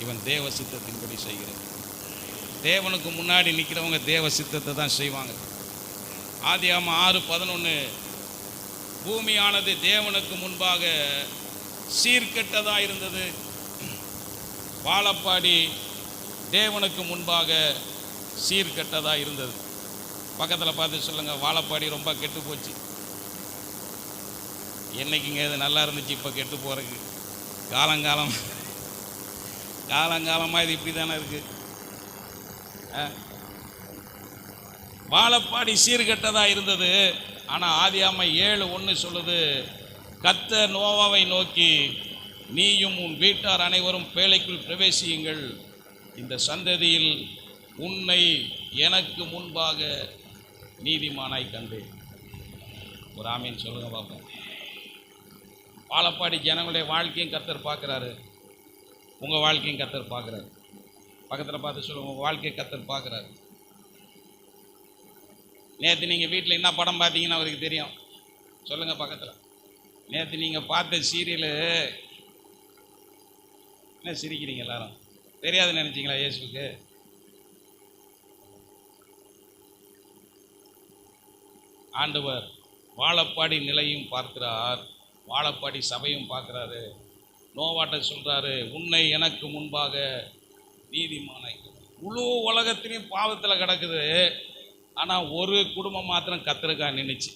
இவன் தேவ சித்தத்தின்படி செய்கிறவன். தேவனுக்கு முன்னாடி நிற்கிறவங்க தேவ சித்தத்தை தான் செய்வாங்க. ஆதியாகமம் 6:11, பூமியானது தேவனுக்கு முன்பாக சீர்கெட்டதாக இருந்தது, வாழப்பாடி தேவனுக்கு முன்பாக சீர்கெட்டதாக இருந்தது. பக்கத்தில் பார்த்து சொல்லுங்கள், வாழப்பாடி ரொம்ப கெட்டு போச்சு. என்னைக்குங்க இது நல்லா இருந்துச்சு, இப்போ கெட்டு போகிறதுக்கு காலங்காலமாக இது இப்படி தானே இருக்குது. வாழப்பாடி சீர்கெட்டதாக இருந்தது. ஆனால் ஆதியாகமம் 7:1 சொல்லுது, கர்த்தர் நோவாவை நோக்கி, நீயும் உன் வீட்டார் அனைவரும் பேழைக்குள் பிரவேசியுங்கள், இந்த சந்ததியில் உன்னை எனக்கு முன்பாக நீதிமானாய் கண்டேன். ஒரு ஆமீன் சொல்லுங்க பார்ப்போம். வாழப்பாடி ஜனங்களுடைய வாழ்க்கையும் கர்த்தர் பார்க்குறாரு, உங்கள் வாழ்க்கையும் கர்த்தர் பார்க்குறாரு. பக்கத்தில் பார்த்து சொல்லுங்கள், உங்கள் வாழ்க்கையை கர்த்தர் பார்க்குறாரு. நேற்று நீங்கள் வீட்டில் என்ன படம் பார்த்தீங்கன்னு அவருக்கு தெரியும். சொல்லுங்கள் பக்கத்தில். நேற்று நீங்கள் பார்த்த சீரியலு என்ன சிரிக்கிறீங்க எல்லாரும்? தெரியாதுன்னு நினச்சிங்களா இயேசுக்கு? ஆண்டவர் வாழப்பாடி நிலையும் பார்க்கிறார், வாழப்பாடி சபையும் பார்க்குறாரு. நோவாட்ட சொல்கிறாரு, உன்னை எனக்கு முன்பாக நீதிமானாய். முழு உலகத்திலையும் பாவத்தில் கிடக்குது. ஆனால் ஒரு குடும்பம் மாத்திரம் கர்த்தருக்காக நின்றுச்சு.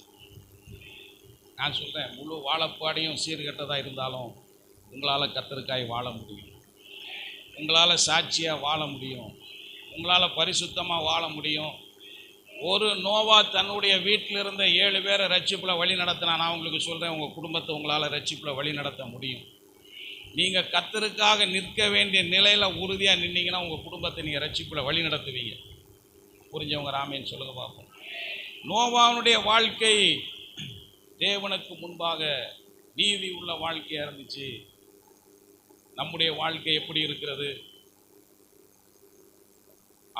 நான் சொல்கிறேன், முழு வாழப்பாடியும் சீர்கெட்டதாக இருந்தாலும் உங்களால் கர்த்தருக்காய் வாழ முடியும். உங்களால் சாட்சியாக வாழ முடியும். உங்களால் பரிசுத்தமாக வாழ முடியும். ஒரு நோவா தன்னுடைய வீட்டில் இருந்த 7 பேரை ரட்சிப்பில் வழி நடத்தினா, நான் உங்களுக்கு சொல்கிறேன், உங்கள் குடும்பத்தை உங்களால் ரட்சிப்பில் வழி நடத்த முடியும். நீங்கள் கர்த்தருக்காக நிற்க வேண்டிய நிலையில் உறுதியாக நின்னீங்கன்னா உங்கள் குடும்பத்தை நீங்கள் ரட்சிப்பில் வழி நடத்துவீங்க. புரிஞ்சவங்க ராமேன்னு சொல்லுங்க பார்ப்போம். நோவாவுடைய வாழ்க்கை தேவனுக்கு முன்பாக நீதி உள்ள வாழ்க்கையாக இருந்துச்சு. நம்முடைய வாழ்க்கை எப்படி இருக்கிறது?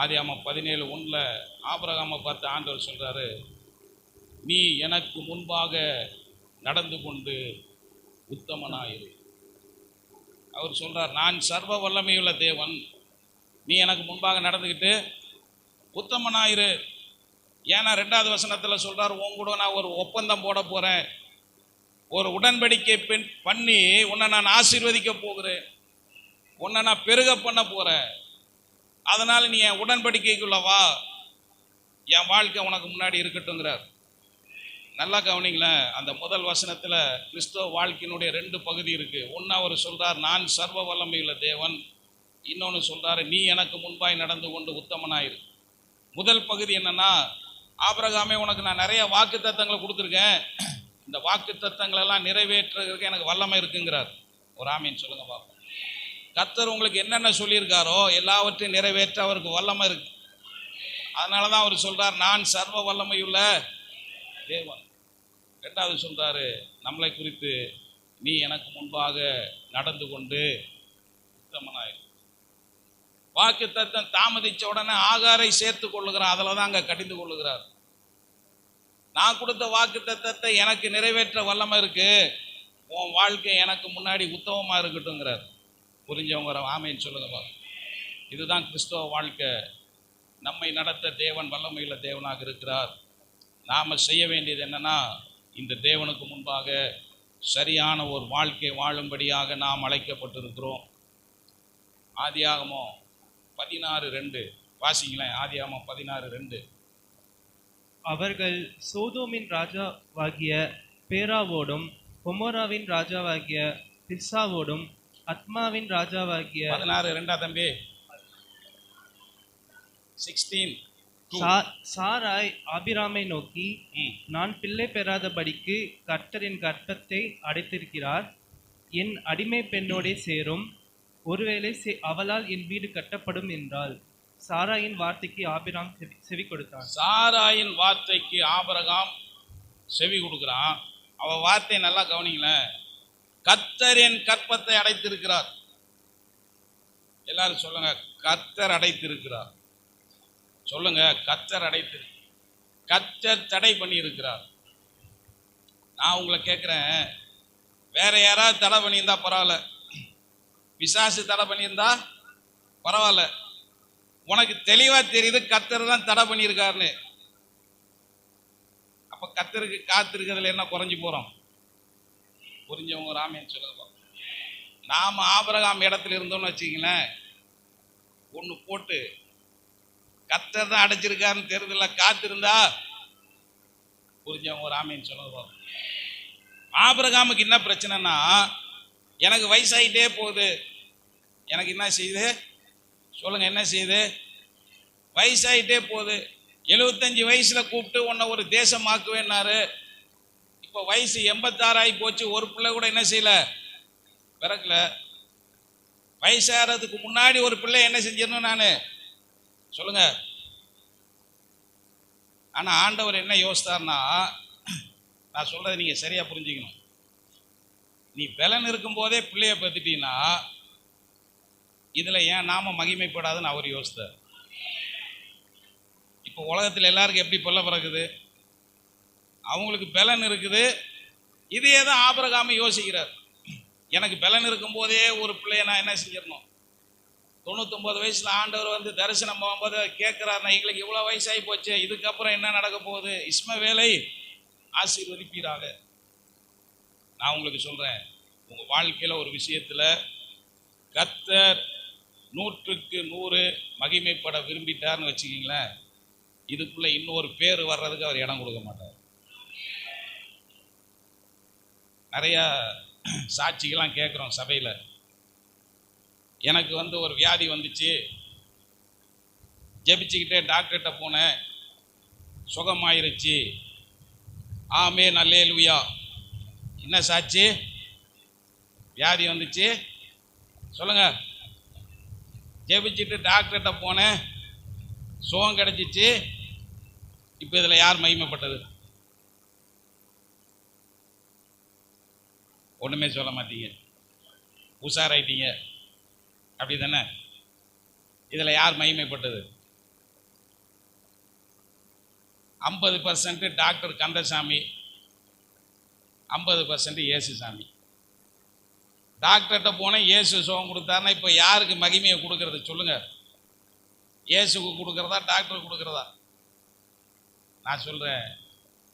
ஆதியாகமம் 17:1 ஆபிரகாமை பார்த்து ஆண்டவர் சொல்கிறாரு, நீ எனக்கு முன்பாக நடந்து கொண்டு உத்தமனாயிரு. அவர் சொல்றார், நான் சர்வ வல்லமையுள்ள தேவன், நீ எனக்கு முன்பாக நடந்துக்கிட்டு உத்தமனாயிரு. ஏன்னா 2வது வசனத்தில் சொல்றார், உன் கூட நான் ஒரு ஒப்பந்தம் போட போறேன், ஒரு உடன்படிக்கை பண்ணி உன்னை நான் ஆசீர்வதிக்க போகிறேன், உன்னை நான் பெருக பண்ண போறேன். அதனால நீ என் உடன்படிக்கைக்குள்ள வா, என் வாழ்க்கை உனக்கு முன்னாடி இருக்கட்டும்ங்கிறார். நல்லா கவனிங்களேன், அந்த முதல் வசனத்தில் கிறிஸ்தவ வாழ்க்கையினுடைய 2 பகுதி இருக்கு. ஒன்று அவர் சொல்றார், நான் சர்வ வல்லமையுள்ள தேவன். இன்னொன்று சொல்றாரு, நீ எனக்கு முன்பாய் நடந்து கொண்டு உத்தமனாயிரு. முதல் பகுதி என்னன்னா, ஆபிரகாமே உனக்கு நான் நிறைய வாக்கு தத்தங்களை கொடுத்துருக்கேன், இந்த வாக்கு தத்தங்களை எல்லாம் நிறைவேற்றுறதுக்கு எனக்கு வல்லமை இருக்குங்கிறார். ஒரு ஆமீன் சொல்லுங்க பாப்போம். கர்த்தர் உங்களுக்கு என்னென்ன சொல்லியிருக்காரோ எல்லாவற்றையும் நிறைவேற்ற அவருக்கு வல்லமை இருக்கு. அதனால தான் அவர் சொல்றார், நான் சர்வ வல்லமையுள்ள தேவன். 2வது சொல்றாரு நம்மளை குறித்து, நீ எனக்கு முன்பாக நடந்து கொண்டு உத்தமனாயிரு. வாக்கு தத்தம் தாமதிச்ச உடனே ஆகாரை சேர்த்து கொள்ளுகிறார், அதில் தான் அங்கே கடிந்து கொள்ளுகிறார். நான் கொடுத்த வாக்கு தத்தத்தை எனக்கு நிறைவேற்ற வல்லமை இருக்கு, உன் வாழ்க்கை எனக்கு முன்னாடி உத்தமமாக இருக்கட்டும்ங்கிறார். புரிஞ்சவங்க ஆமைன்னு சொல்லுங்கப்பா. இதுதான் கிறிஸ்தவ வாழ்க்கை. நம்மை நடத்த தேவன் வல்லமையுள்ள தேவனாக இருக்கிறார். நாம் செய்ய வேண்டியது என்னன்னா, இந்த தேவனுக்கு முன்பாக சரியான ஒரு வாழ்க்கை வாழும்படியாக நாம் அழைக்கப்பட்டிருக்கிறோம். ஆதியாகமம் 16:2 வாசிங்களேன். ஆதியாகமம் 16:2. அவர்கள் சோதோமின் ராஜாவாகிய பேராவோடும் கொமோராவின் ராஜாவாகிய திர்சாவோடும் அத்மாவின் ராஜாவாகிய 16:2 தம்பி 16. சாராய் ஆபிராமை நோக்கி, நான் பிள்ளை பெறாதபடிக்கு கர்த்தர் என் கர்ப்பத்தை அடைத்திருக்கிறார், என் அடிமை பெண்ணோடே சேரும், ஒருவேளை அவளால் என் வீடு கட்டப்படும் என்றாள். சாராயின் வார்த்தைக்கு ஆபிராம் செவி கொடுத்தான். சாராயின் வார்த்தைக்கு ஆபிரகாம் செவி கொடுக்கிறான். அவ வார்த்தை நல்லா கவனிங்களேன். கர்த்தர் என் கற்பத்தை அடைத்திருக்கிறார். எல்லாரும் சொல்லுங்க, கர்த்தர் அடைத்திருக்கிறார். சொல்லுங்க, கர்த்தர் அடைத்திரு. கர்த்தர் தடை பண்ணி இருக்கிறார். நான் உங்களை கேட்குறேன், வேற யாராவது தடை பண்ணியிருந்தா பரவாயில்ல, பிசாசு தடை பண்ணியிருந்தா பரவாயில்ல, உனக்கு தெளிவா தெரியுது கர்த்தர் தான் தடை பண்ணியிருக்காருன்னு. அப்ப கர்த்தருக்கு காத்திருக்கிறதுல என்ன குறைஞ்சி போறோம்? புரிஞ்சவங்க ராமேன்னு சொல்லுங்க. நாம ஆபிரகாம் இடத்துல இருந்தோம்னு வச்சுக்கங்களேன், ஒன்று போட்டு கர்த்தர் தான் அடைச்சிருக்காருன்னு தெரியுதுல, காத்திருந்தா புரிஞ்சவங்க ராமேன்னு சொல்லுங்க. ஆபிரகாமுக்கு என்ன பிரச்சனைனா, எனக்கு வயசாயிட்டே போகுது. எனக்கு என்ன செய்யுது சொல்லுங்க, என்ன செய்யுது? வயசாயிட்டே போகுது. 75 வயசுல கூப்பிட்டு உன்னை ஒரு தேசமாக்குவேன்னாரு. இப்போ வயசு 86 ஆகி போச்சு, ஒரு பிள்ளை கூட என்ன செய்யல, பிறக்கல. வயசாகிறதுக்கு முன்னாடி ஒரு பிள்ளை என்ன செஞ்சிடணும் நான் சொல்லுங்க. ஆனா ஆண்டவர் என்ன யோசித்தார்னா, நான் சொல்றதை நீங்க சரியா புரிஞ்சுக்கணும். நீ பலன் இருக்கும் போதே பிள்ளைய பத்திட்டீங்கன்னா இதுல ஏன் நாம மகிமைப்படாதுன்னு அவர் யோசித்தார். இப்போ உலகத்தில் எல்லாருக்கும் எப்படி பிள்ளை பிறகுது? அவங்களுக்கு பலன் இருக்குது. இதையே தான் ஆபிரகாம் யோசிக்கிறார். எனக்கு பலன் இருக்கும் போதே ஒரு பிள்ளைய நான் என்ன செஞ்சிடணும். 99 வயசுல ஆண்டவர் வந்து தரிசனம் போகும்போது கேட்கிறார், எங்களுக்கு இவ்வளவு வயசாகி போச்சு, இதுக்கப்புறம் என்ன நடக்க போகுது? இஸ்மவேலை ஆசீர்வதிப்பீராக. நான் உங்களுக்கு சொல்றேன், உங்க வாழ்க்கையில ஒரு விஷயத்துல கர்த்தர் 100க்கு 100 மகிமைப்பட விரும்பிட்டார்னு வச்சுக்கிங்களேன், இதுக்குள்ள இன்னொரு பேர் வர்றதுக்கு அவர் இடம் கொடுக்க மாட்டார். நிறைய சாட்சிகள்லாம் கேட்குறோம் சபையில். எனக்கு வந்து ஒரு வியாதி வந்துச்சு, ஜெபிச்சுக்கிட்டே டாக்டர்கிட்ட போனேன், சுகமாயிருச்சு, ஆமென் அல்லேலூயா. என்ன சாட்சி? வியாதி வந்துச்சு சொல்லுங்க, ஜெபிச்சுட்டு டாக்டர்கிட்ட போனேன், சுகம் கிடைச்சிச்சு. இப்போ இதில் யார் மகிமைப்பட்டது? ஒன்றுமே சொல்ல மாட்டீங்க, உஷாராயிட்டீங்க, அப்படி தானே? இதில் யார் மகிமைப்பட்டது? 50% டாக்டர் கந்தசாமி, 50% இயேசுசாமி. டாக்டர்கிட்ட போனேன், இயேசு சுகம் கொடுத்தாருன்னா இப்போ யாருக்கு மகிமையை கொடுக்கறது சொல்லுங்க? இயேசுக்கு கொடுக்கறதா, டாக்டருக்கு கொடுக்கறதா? நான் சொல்றேன்,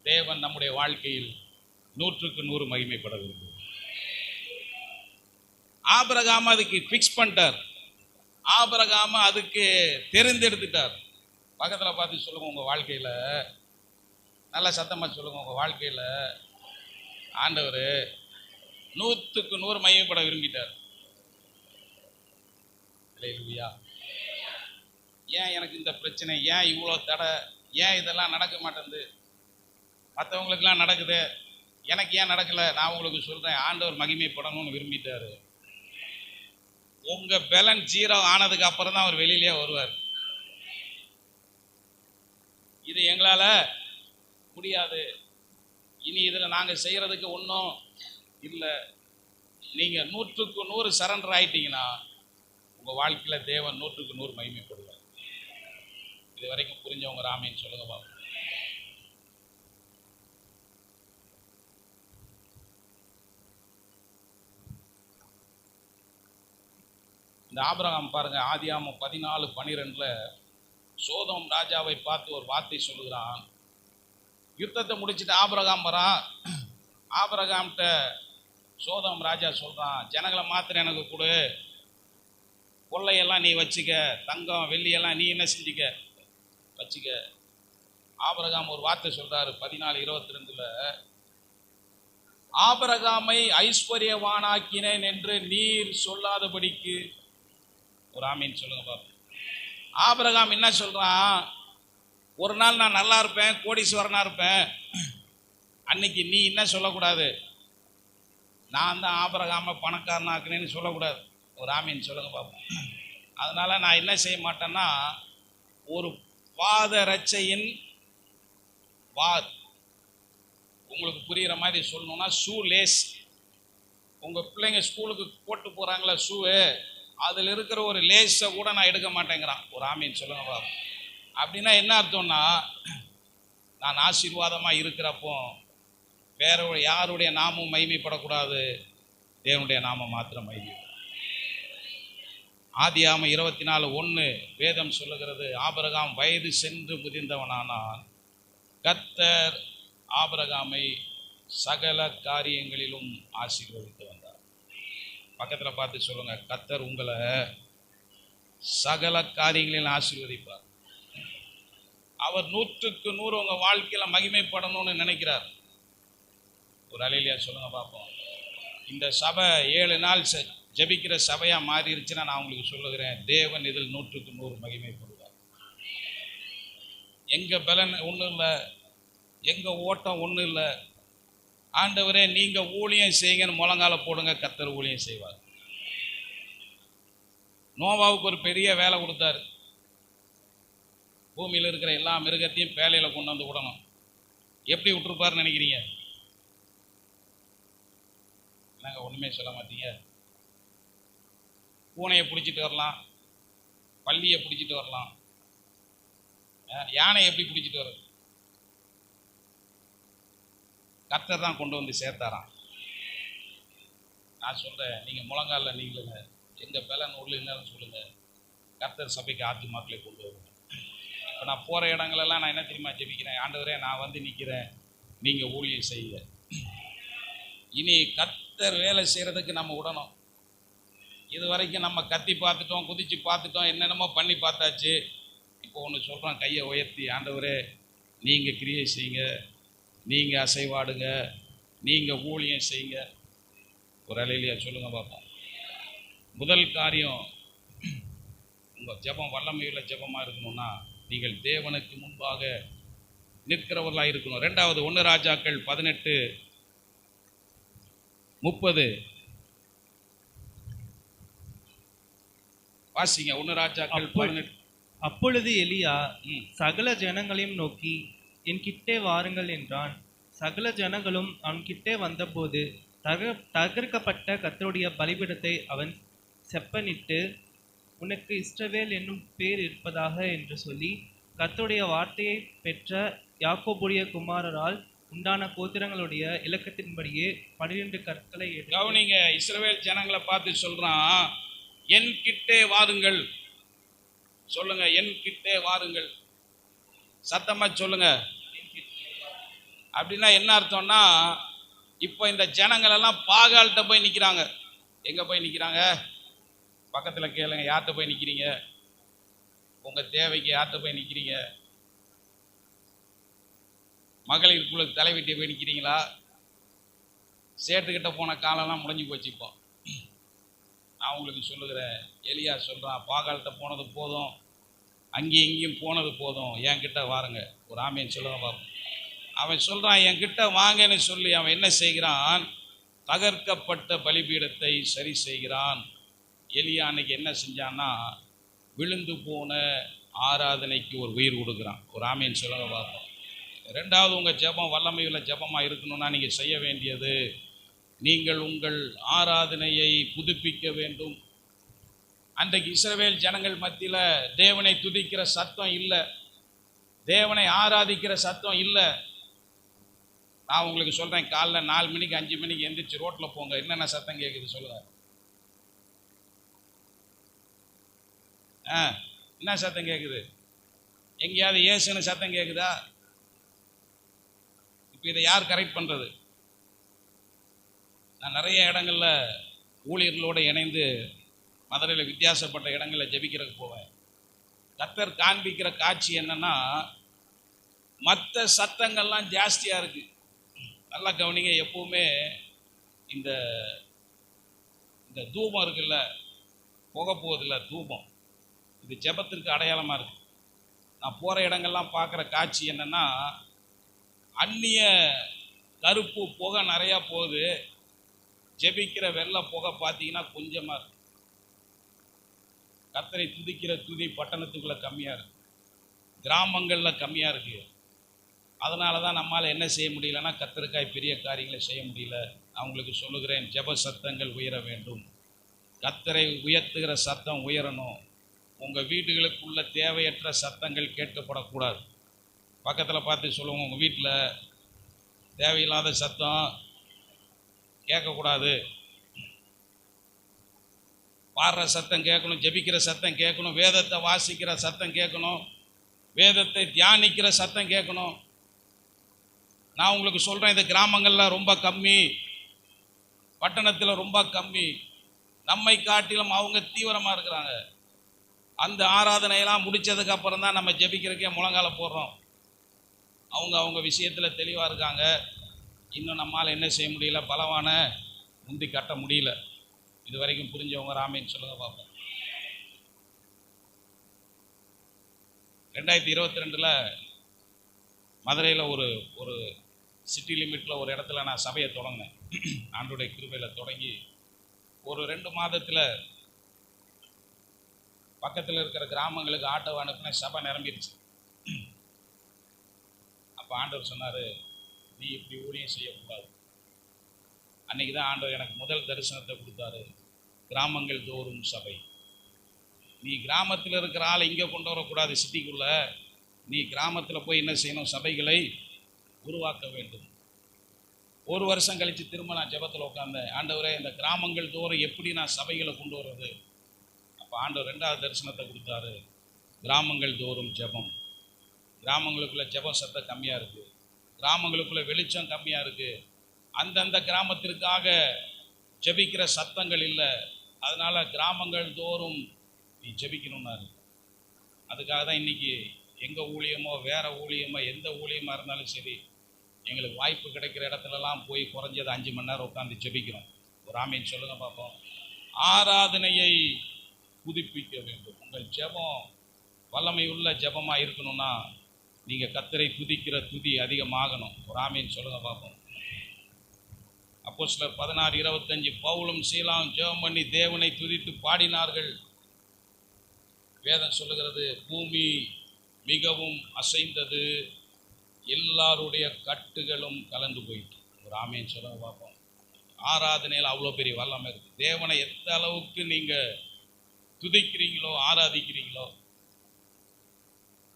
தேவன் நம்முடைய வாழ்க்கையில் 100க்கு 100 மகிமைப்பட வேண்டும். ஆபிரகாம் அதுக்கு ஃபிக்ஸ் பண்ணிட்டார். ஆபிரகாம் அதுக்கு தெரிந்தெடுத்துட்டார். பக்கத்தில் பார்த்து சொல்லுங்க, உங்க வாழ்க்கையில நல்லா சத்தமா சொல்லுங்க, உங்க வாழ்க்கையில ஆண்டவர் 100க்கு 100 மகிமைப்பட விரும்பிட்டார். அல்லேலூயா. ஏன் எனக்கு இந்த பிரச்சனை, ஏன் இவ்வளோ தடை, ஏன் இதெல்லாம் நடக்க மாட்டேங்குது? மற்றவங்களுக்கெல்லாம் நடக்குது, எனக்கு ஏன் நடக்கல? நான் உங்களுக்கு சொல்றேன், ஆண்டவர் மகிமைப்படணும்னு விரும்பிட்டாரு. உங்க பேலன்ஸ் 0 ஆனதுக்கு அப்புறம் தான் அவர் வெளியிலே வருவார். இது எங்களால முடியாது, இனி இதில் நாங்கள் செய்யறதுக்கு ஒன்றும் இல்லை. நீங்க 100க்கு 100 சரண்டர் ஆயிட்டீங்கன்னா உங்க வாழ்க்கையில தேவன் 100க்கு 100 மகிமைப்படுவார். இது வரைக்கும் புரிஞ்சவங்க ராமேன்னு சொல்லுங்க பாப்போம். இந்த ஆபிரகாம் பாருங்க, ஆதியாகமம் 14:12 சோதோம் ராஜாவை பார்த்து ஒரு வார்த்தை சொல்லுகிறான். யுத்தத்தை முடிச்சுட்டு ஆபிரகாம் வரான். ஆபிரகாம்கிட்ட சோதோம் ராஜா சொல்றான், ஜனங்களை மாத்திரம் எனக்கு கொடு, கொள்ளையெல்லாம் நீ வச்சுக்க, தங்கம் வெள்ளியெல்லாம் நீ என்ன செஞ்சுக்க, வச்சுக்க. ஆபிரகாம் ஒரு வார்த்தை சொல்றாரு 14:22, ஆபிரகாமை ஐஸ்வர்யவானாக்கினேன் என்று நீர் சொல்லாதபடிக்கு. ஒரு ஆமீன் சொல்லுங்க பாப்போம். ஆபிரகாம் என்ன சொல்றான், ஒரு நாள் நான் நல்லா இருப்பேன், கோடீஸ்வரனா இருப்பேன், அன்னைக்கு நீ என்ன சொல்லக்கூடாது, நான் தான் ஆபிரகாம பணக்காரனாக்குனேன்னு சொல்லக்கூடாது. ஒரு ஆமீன் சொல்லுங்க பாப்போம். அதனால நான் என்ன செய்ய மாட்டேன்னா, ஒரு பாதரட்சையின் உங்களுக்கு புரிகிற மாதிரி சொல்லணும்னா, ஷூ லேஸ், உங்க பிள்ளைங்க ஸ்கூலுக்கு போட்டு போறாங்களா ஷூவு, அதில் இருக்கிற ஒரு லேஸை கூட நான் எடுக்க மாட்டேங்கிறான். ஒரு ஆமீன் சொல்லுங்க பாப்போம். அப்படின்னா என்ன அர்த்தம்னா, நான் ஆசீர்வாதமாக இருக்கிறப்போ வேற யாருடைய நாமும் மகிமைப்படக்கூடாது, தேவனுடைய நாமம் மாத்திரம் மகிமைப்படும். ஆதியாகமம் 24:1 வேதம் சொல்லுகிறது, ஆபிரகாம் வயது சென்று முதிர்ந்தவனானான், கர்த்தர் ஆபிரகாமை சகல காரியங்களிலும் ஆசீர்வதித்து வந்தார். பக்கத்தில் பார்த்து சொல்லுங்க, கர்த்தர் உங்களை சகல காரியங்களிலும் ஆசீர்வதிப்பார். அவர் 100க்கு 100 உங்க வாழ்க்கையில மகிமைப்படணும்னு நினைக்கிறார். ஒரு அல்லேலூயா சொல்லுங்க பார்ப்போம். இந்த சபை 7 நாள் ஜெபிக்கிற சபையா மாறிடுச்சுன்னா நான் உங்களுக்கு சொல்லுகிறேன், தேவன் இதில் 100க்கு 100 மகிமைப்படுவார். எங்க பலன் ஒன்றும் இல்லை, எங்க ஓட்டம் ஒன்றும் இல்லை. ஆண்டவரே நீங்க ஊழியம் செய்யுங்கன்னு முழங்கால போடுங்க, கர்த்தர் ஊழியம் செய்வார். நோவாவுக்கு ஒரு பெரிய வேலை கொடுத்தாரு, பூமியில் இருக்கிற எல்லா மிருகத்தையும் பேலையில கொண்டு வந்து விடணும். எப்படி விட்டுருப்பாருன்னு நினைக்கிறீங்க? என்னங்க ஒண்ணுமே சொல்ல மாட்டீங்க? பூனையை பிடிச்சிட்டு வரலாம், பள்ளியை பிடிச்சிட்டு வரலாம், யானை எப்படி பிடிச்சிட்டு வர்றது? கர்த்தர் தான் கொண்டு வந்து சேர்த்தாராம். நான் சொல்றேன், நீங்க முழங்கால நீங்களுங்க, எங்க பலன் உள்ள என்னன்னு சொல்லுங்க, கர்த்தர் சபைக்கு ஆத்துமாக்களை கொண்டு வருங்க. இப்போ நான் போற இடங்களெல்லாம் நான் என்ன தெரியுமா ஜெபிக்கிறேன், ஆண்டவரே நான் வந்து நிற்கிறேன், நீங்க ஊழியம் செய்யுங்க. இனி கர்த்தர் வேலை செய்யறதுக்கு நம்ம விடணும். இது வரைக்கும் நம்ம கத்தி பார்த்துட்டோம், குதிச்சு பார்த்துட்டோம், என்னென்னமோ பண்ணி பார்த்தாச்சு. இப்போ ஒன்று சொல்கிறோம், கையை உயர்த்தி, ஆண்டவரே நீங்கள் கிரியை செய்யுங்க, நீங்கள் அசைவாடுங்க, நீங்கள் ஊழியம் செய்யுங்க. ஒரு அல்லேலூயா சொல்லுங்க பார்ப்போம். முதல் காரியம், உங்கள் ஜெபம் வல்லமையுள்ள ஜெபமாக இருக்கணும்னா நீங்கள் தேவனுக்கு முன்பாக நிற்கிறவர்களாக இருக்கணும். 2வது 1 ராஜாக்கள் 18:30 வாசிங்க. 1 ராஜாக்கள் 18. அப்பொழுது எலியா சகல ஜனங்களையும் நோக்கி, என் கிட்டே வாருங்கள் என்றான். சகல ஜனங்களும் அவன் கிட்டே வந்தபோது தகர்க்கப்பட்ட கர்த்தருடைய பலிபீடத்தை அவன் செப்பனிட்டு, உனக்கு இஸ்ரவேல் என்னும் பேர் இருப்பதாக என்று சொல்லி, கர்த்தருடைய வார்த்தையை பெற்ற யாக்கோபுடைய குமாரரால் உண்டான கோத்திரங்களுடைய இலக்கத்தின்படியே 12 கற்களை எடுத்து கவனிங்க, இஸ்ரவேல் ஜனங்களை பார்த்து சொல்றான், என் கிட்டே வாருங்கள். சொல்லுங்க, என் கிட்டே வாருங்கள். சத்தமா சொல்லுங்க. அப்படின்னா என்ன அர்த்தம்னா, இப்போ இந்த ஜனங்கள் எல்லாம் பாகால்கிட்ட போய் நிற்கிறாங்க. எங்கே போய் நிற்கிறாங்க? பக்கத்தில் கேளுங்க, யார்கிட்ட போய் நிற்கிறீங்க? உங்கள் தேவைக்கு யார்கிட்ட போய் நிற்கிறீங்க? மகளிர் குழுக்கு தலைவீட்டை போய் நிற்கிறீங்களா? சேட்டுக்கிட்ட போன காலம்லாம் முடிஞ்சு போச்சு. இப்போ நான் உங்களுக்கு சொல்லுகிறேன், எலியா சொல்கிறான், பாகால்கிட்ட போனது போதும், அங்கேயும் இங்கேயும் போனது போதும், என்கிட்ட வாருங்க. ஒரு ஆமேன்னு சொல்லுங்க பாப்போம். அவன் சொல்கிறான், என்கிட்ட வாங்கன்னு சொல்லி அவன் என்ன செய்கிறான்? தகர்க்கப்பட்ட பலிபீடத்தை சரி செய்கிறான். எலியா அன்னைக்கு என்ன செஞ்சான்னா, விழுந்து போன ஆராதனைக்கு ஒரு உயிர் கொடுக்குறான். ஒரு ஆமேன்னு சொல்லுங்க பார்ப்போம். ரெண்டாவது, உங்கள் ஜெபம் வல்லமையுள்ள ஜெபமாக இருக்கணும்னா நீங்கள் செய்ய வேண்டியது, நீங்கள் உங்கள் ஆராதனையை புதுப்பிக்க வேண்டும். அன்றைக்கு இஸ்ரவேல் ஜனங்கள் மத்தியில் தேவனை துதிக்கிற சத்தம் இல்லை, தேவனை ஆராதிக்கிற சத்தம் இல்லை. நான் உங்களுக்கு சொல்கிறேன், காலைல 4 மணிக்கு 5 மணிக்கு எந்திரிச்சு ரோட்டில் போங்க, என்னென்ன சத்தம் கேட்குது சொல்லுங்கள். என்ன சத்தம் கேட்குது? எங்கேயாவது இயேசுன்னு சத்தம் கேட்குதா? இப்போ இதை யார் கரெக்ட் பண்ணுறது? நான் நிறைய இடங்களில் ஊழியர்களோடு இணைந்து மதுரையில் வித்தியாசப்பட்ட இடங்களில் ஜெபிக்கிறதுக்கு போவேன். கர்த்தர் காண்பிக்கிற காட்சி என்னன்னா, மற்ற சத்தங்கள்லாம் ஜாஸ்தியாக இருக்குது. நல்லா கவனிங்க, எப்பவுமே இந்த இந்த தூபம் இருக்குல்ல, புகை போகுதில்ல தூபம், இது ஜெபத்திற்கு அடையாளமாக இருக்குது. நான் போகிற இடங்கள்லாம் பார்க்குற காட்சி என்னென்னா, அந்நிய கருப்பு புகை நிறையா போகுது, ஜெபிக்கிற வெள்ளை புகை பார்த்தீங்கன்னா கொஞ்சமாக இருக்கு. கர்த்தரை துதிக்கிற துதி பட்டணத்துக்குள்ளே கம்மியாக இருக்குது, கிராமங்களில் கம்மியாக இருக்குது. அதனால தான் நம்மால் என்ன செய்ய முடியலன்னா, கர்த்தருக்காய் பெரிய காரியங்களை செய்ய முடியல. அவங்களுக்கு சொல்லுகிறேன், ஜெப சத்தங்கள் உயர வேண்டும். கர்த்தரை உயர்த்துகிற சத்தம் உயரணும். உங்கள் வீடுகளுக்குள்ள தேவையற்ற சத்தங்கள் கேட்கப்படக்கூடாது. பக்கத்தில் பார்த்து சொல்லுவோம், உங்கள் வீட்டில் தேவையில்லாத சத்தம் கேட்கக்கூடாது. பாடுற சத்தம் கேட்கணும், ஜெபிக்கிற சத்தம் கேட்கணும், வேதத்தை வாசிக்கிற சத்தம் கேட்கணும், வேதத்தை தியானிக்கிற சத்தம் கேட்கணும். நான் உங்களுக்கு சொல்கிறேன், இந்த கிராமங்களில் ரொம்ப கம்மி, பட்டணத்தில் ரொம்ப கம்மி. நம்மை காட்டிலும் அவங்க தீவிரமாக இருக்கிறாங்க. அந்த ஆராதனையெல்லாம் முடித்ததுக்கு அப்புறம் தான் நம்ம ஜெபிக்கிறதுக்கே முழங்கால போடுறோம். அவங்க விஷயத்தில் தெளிவாக இருக்காங்க. இன்னும் நம்மால் என்ன செய்ய முடியல, பலவான முந்தி கட்ட முடியல. இது வரைக்கும் புரிஞ்சவங்க ராமேன்னு சொல்லுங்க பார்ப்போம். 2022 மதுரையில் ஒரு சிட்டி லிமிட்டில் ஒரு இடத்துல நான் சபையை தொடங்கினேன். ஆண்டோடைய கிருபையில் தொடங்கி ஒரு 2 மாதத்தில் பக்கத்தில் இருக்கிற கிராமங்களுக்கு ஆட்டோ அனுப்பின, சபை நிரம்பிடுச்சு. அப்போ ஆண்டவர் சொன்னார், நீ இப்படி ஊழியம் செய்யக்கூடாது. அன்றைக்கி தான் ஆண்டவர் எனக்கு முதல் தரிசனத்தை கொடுத்தாரு. கிராமங்கள் தோறும் சபை. நீ கிராமத்தில் இருக்கிற ஆளை இங்கே கொண்டு வரக்கூடாது சிட்டிக்குள்ளே, நீ கிராமத்தில் போய் என்ன செய்யணும், சபைகளை உருவாக்க வேண்டும். 1 வருஷம் கழித்து திரும்ப நான் ஜெபத்தில் உட்கார்ந்தேன். ஆண்டவரே, இந்த கிராமங்கள் தோறும் எப்படி நான் சபைகளை கொண்டு வர்றது? அப்போ ஆண்டவர் 2வது தரிசனத்தை கொடுத்தாரு. கிராமங்கள் தோறும் ஜெபம். கிராமங்களுக்குள்ள ஜெபம் சத்தம் கம்மியாக இருக்குது, கிராமங்களுக்குள்ள வெளிச்சம் கம்மியாக இருக்குது. அந்தந்த கிராமத்திற்காக ஜெபிக்கிற சத்தங்கள் இல்லை. அதனால் கிராமங்கள் தோறும் நீ ஜெபிக்கணும்னாரு. அதுக்காக தான் இன்றைக்கி எங்கள் ஊழியமோ வேறு ஊழியமோ எந்த ஊழியமாக இருந்தாலும் சரி, எங்களுக்கு வாய்ப்பு கிடைக்கிற இடத்துலலாம் போய் குறைஞ்சது 5 மணி நேரம் உட்காந்து ஜெபிக்கிறோம். ஒரு ஆமீன் சொல்லுங்க பார்ப்போம். ஆராதனையை புதுப்பிக்க வேண்டும். உங்கள் ஜெபம் வல்லமையுள்ள ஜெபமாக இருக்கணும்னா நீங்கள் கர்த்தரை துதிக்கிற துதி அதிகமாகணும். ஒரு ஆமீன் சொல்லுங்க பார்ப்போம். அப்போஸ்தலர் 16:25 பவுலும் சீலாவும் ஜெபம் பண்ணி தேவனை துதித்து பாடினார்கள். வேதம் சொல்லுகிறது, பூமி மிகவும் அசைந்தது, எல்லாருடைய கட்டுகளும் கலந்து போயிட்டு. ஒரு ஆமீன் சொல்லுங்க பார்ப்போம். ஆராதனையில் அவ்வளோ பெரிய வல்லமை இருக்குது. தேவனை எந்த அளவுக்கு நீங்கள் துதிக்கிறீங்களோ ஆராதிக்கிறீங்களோ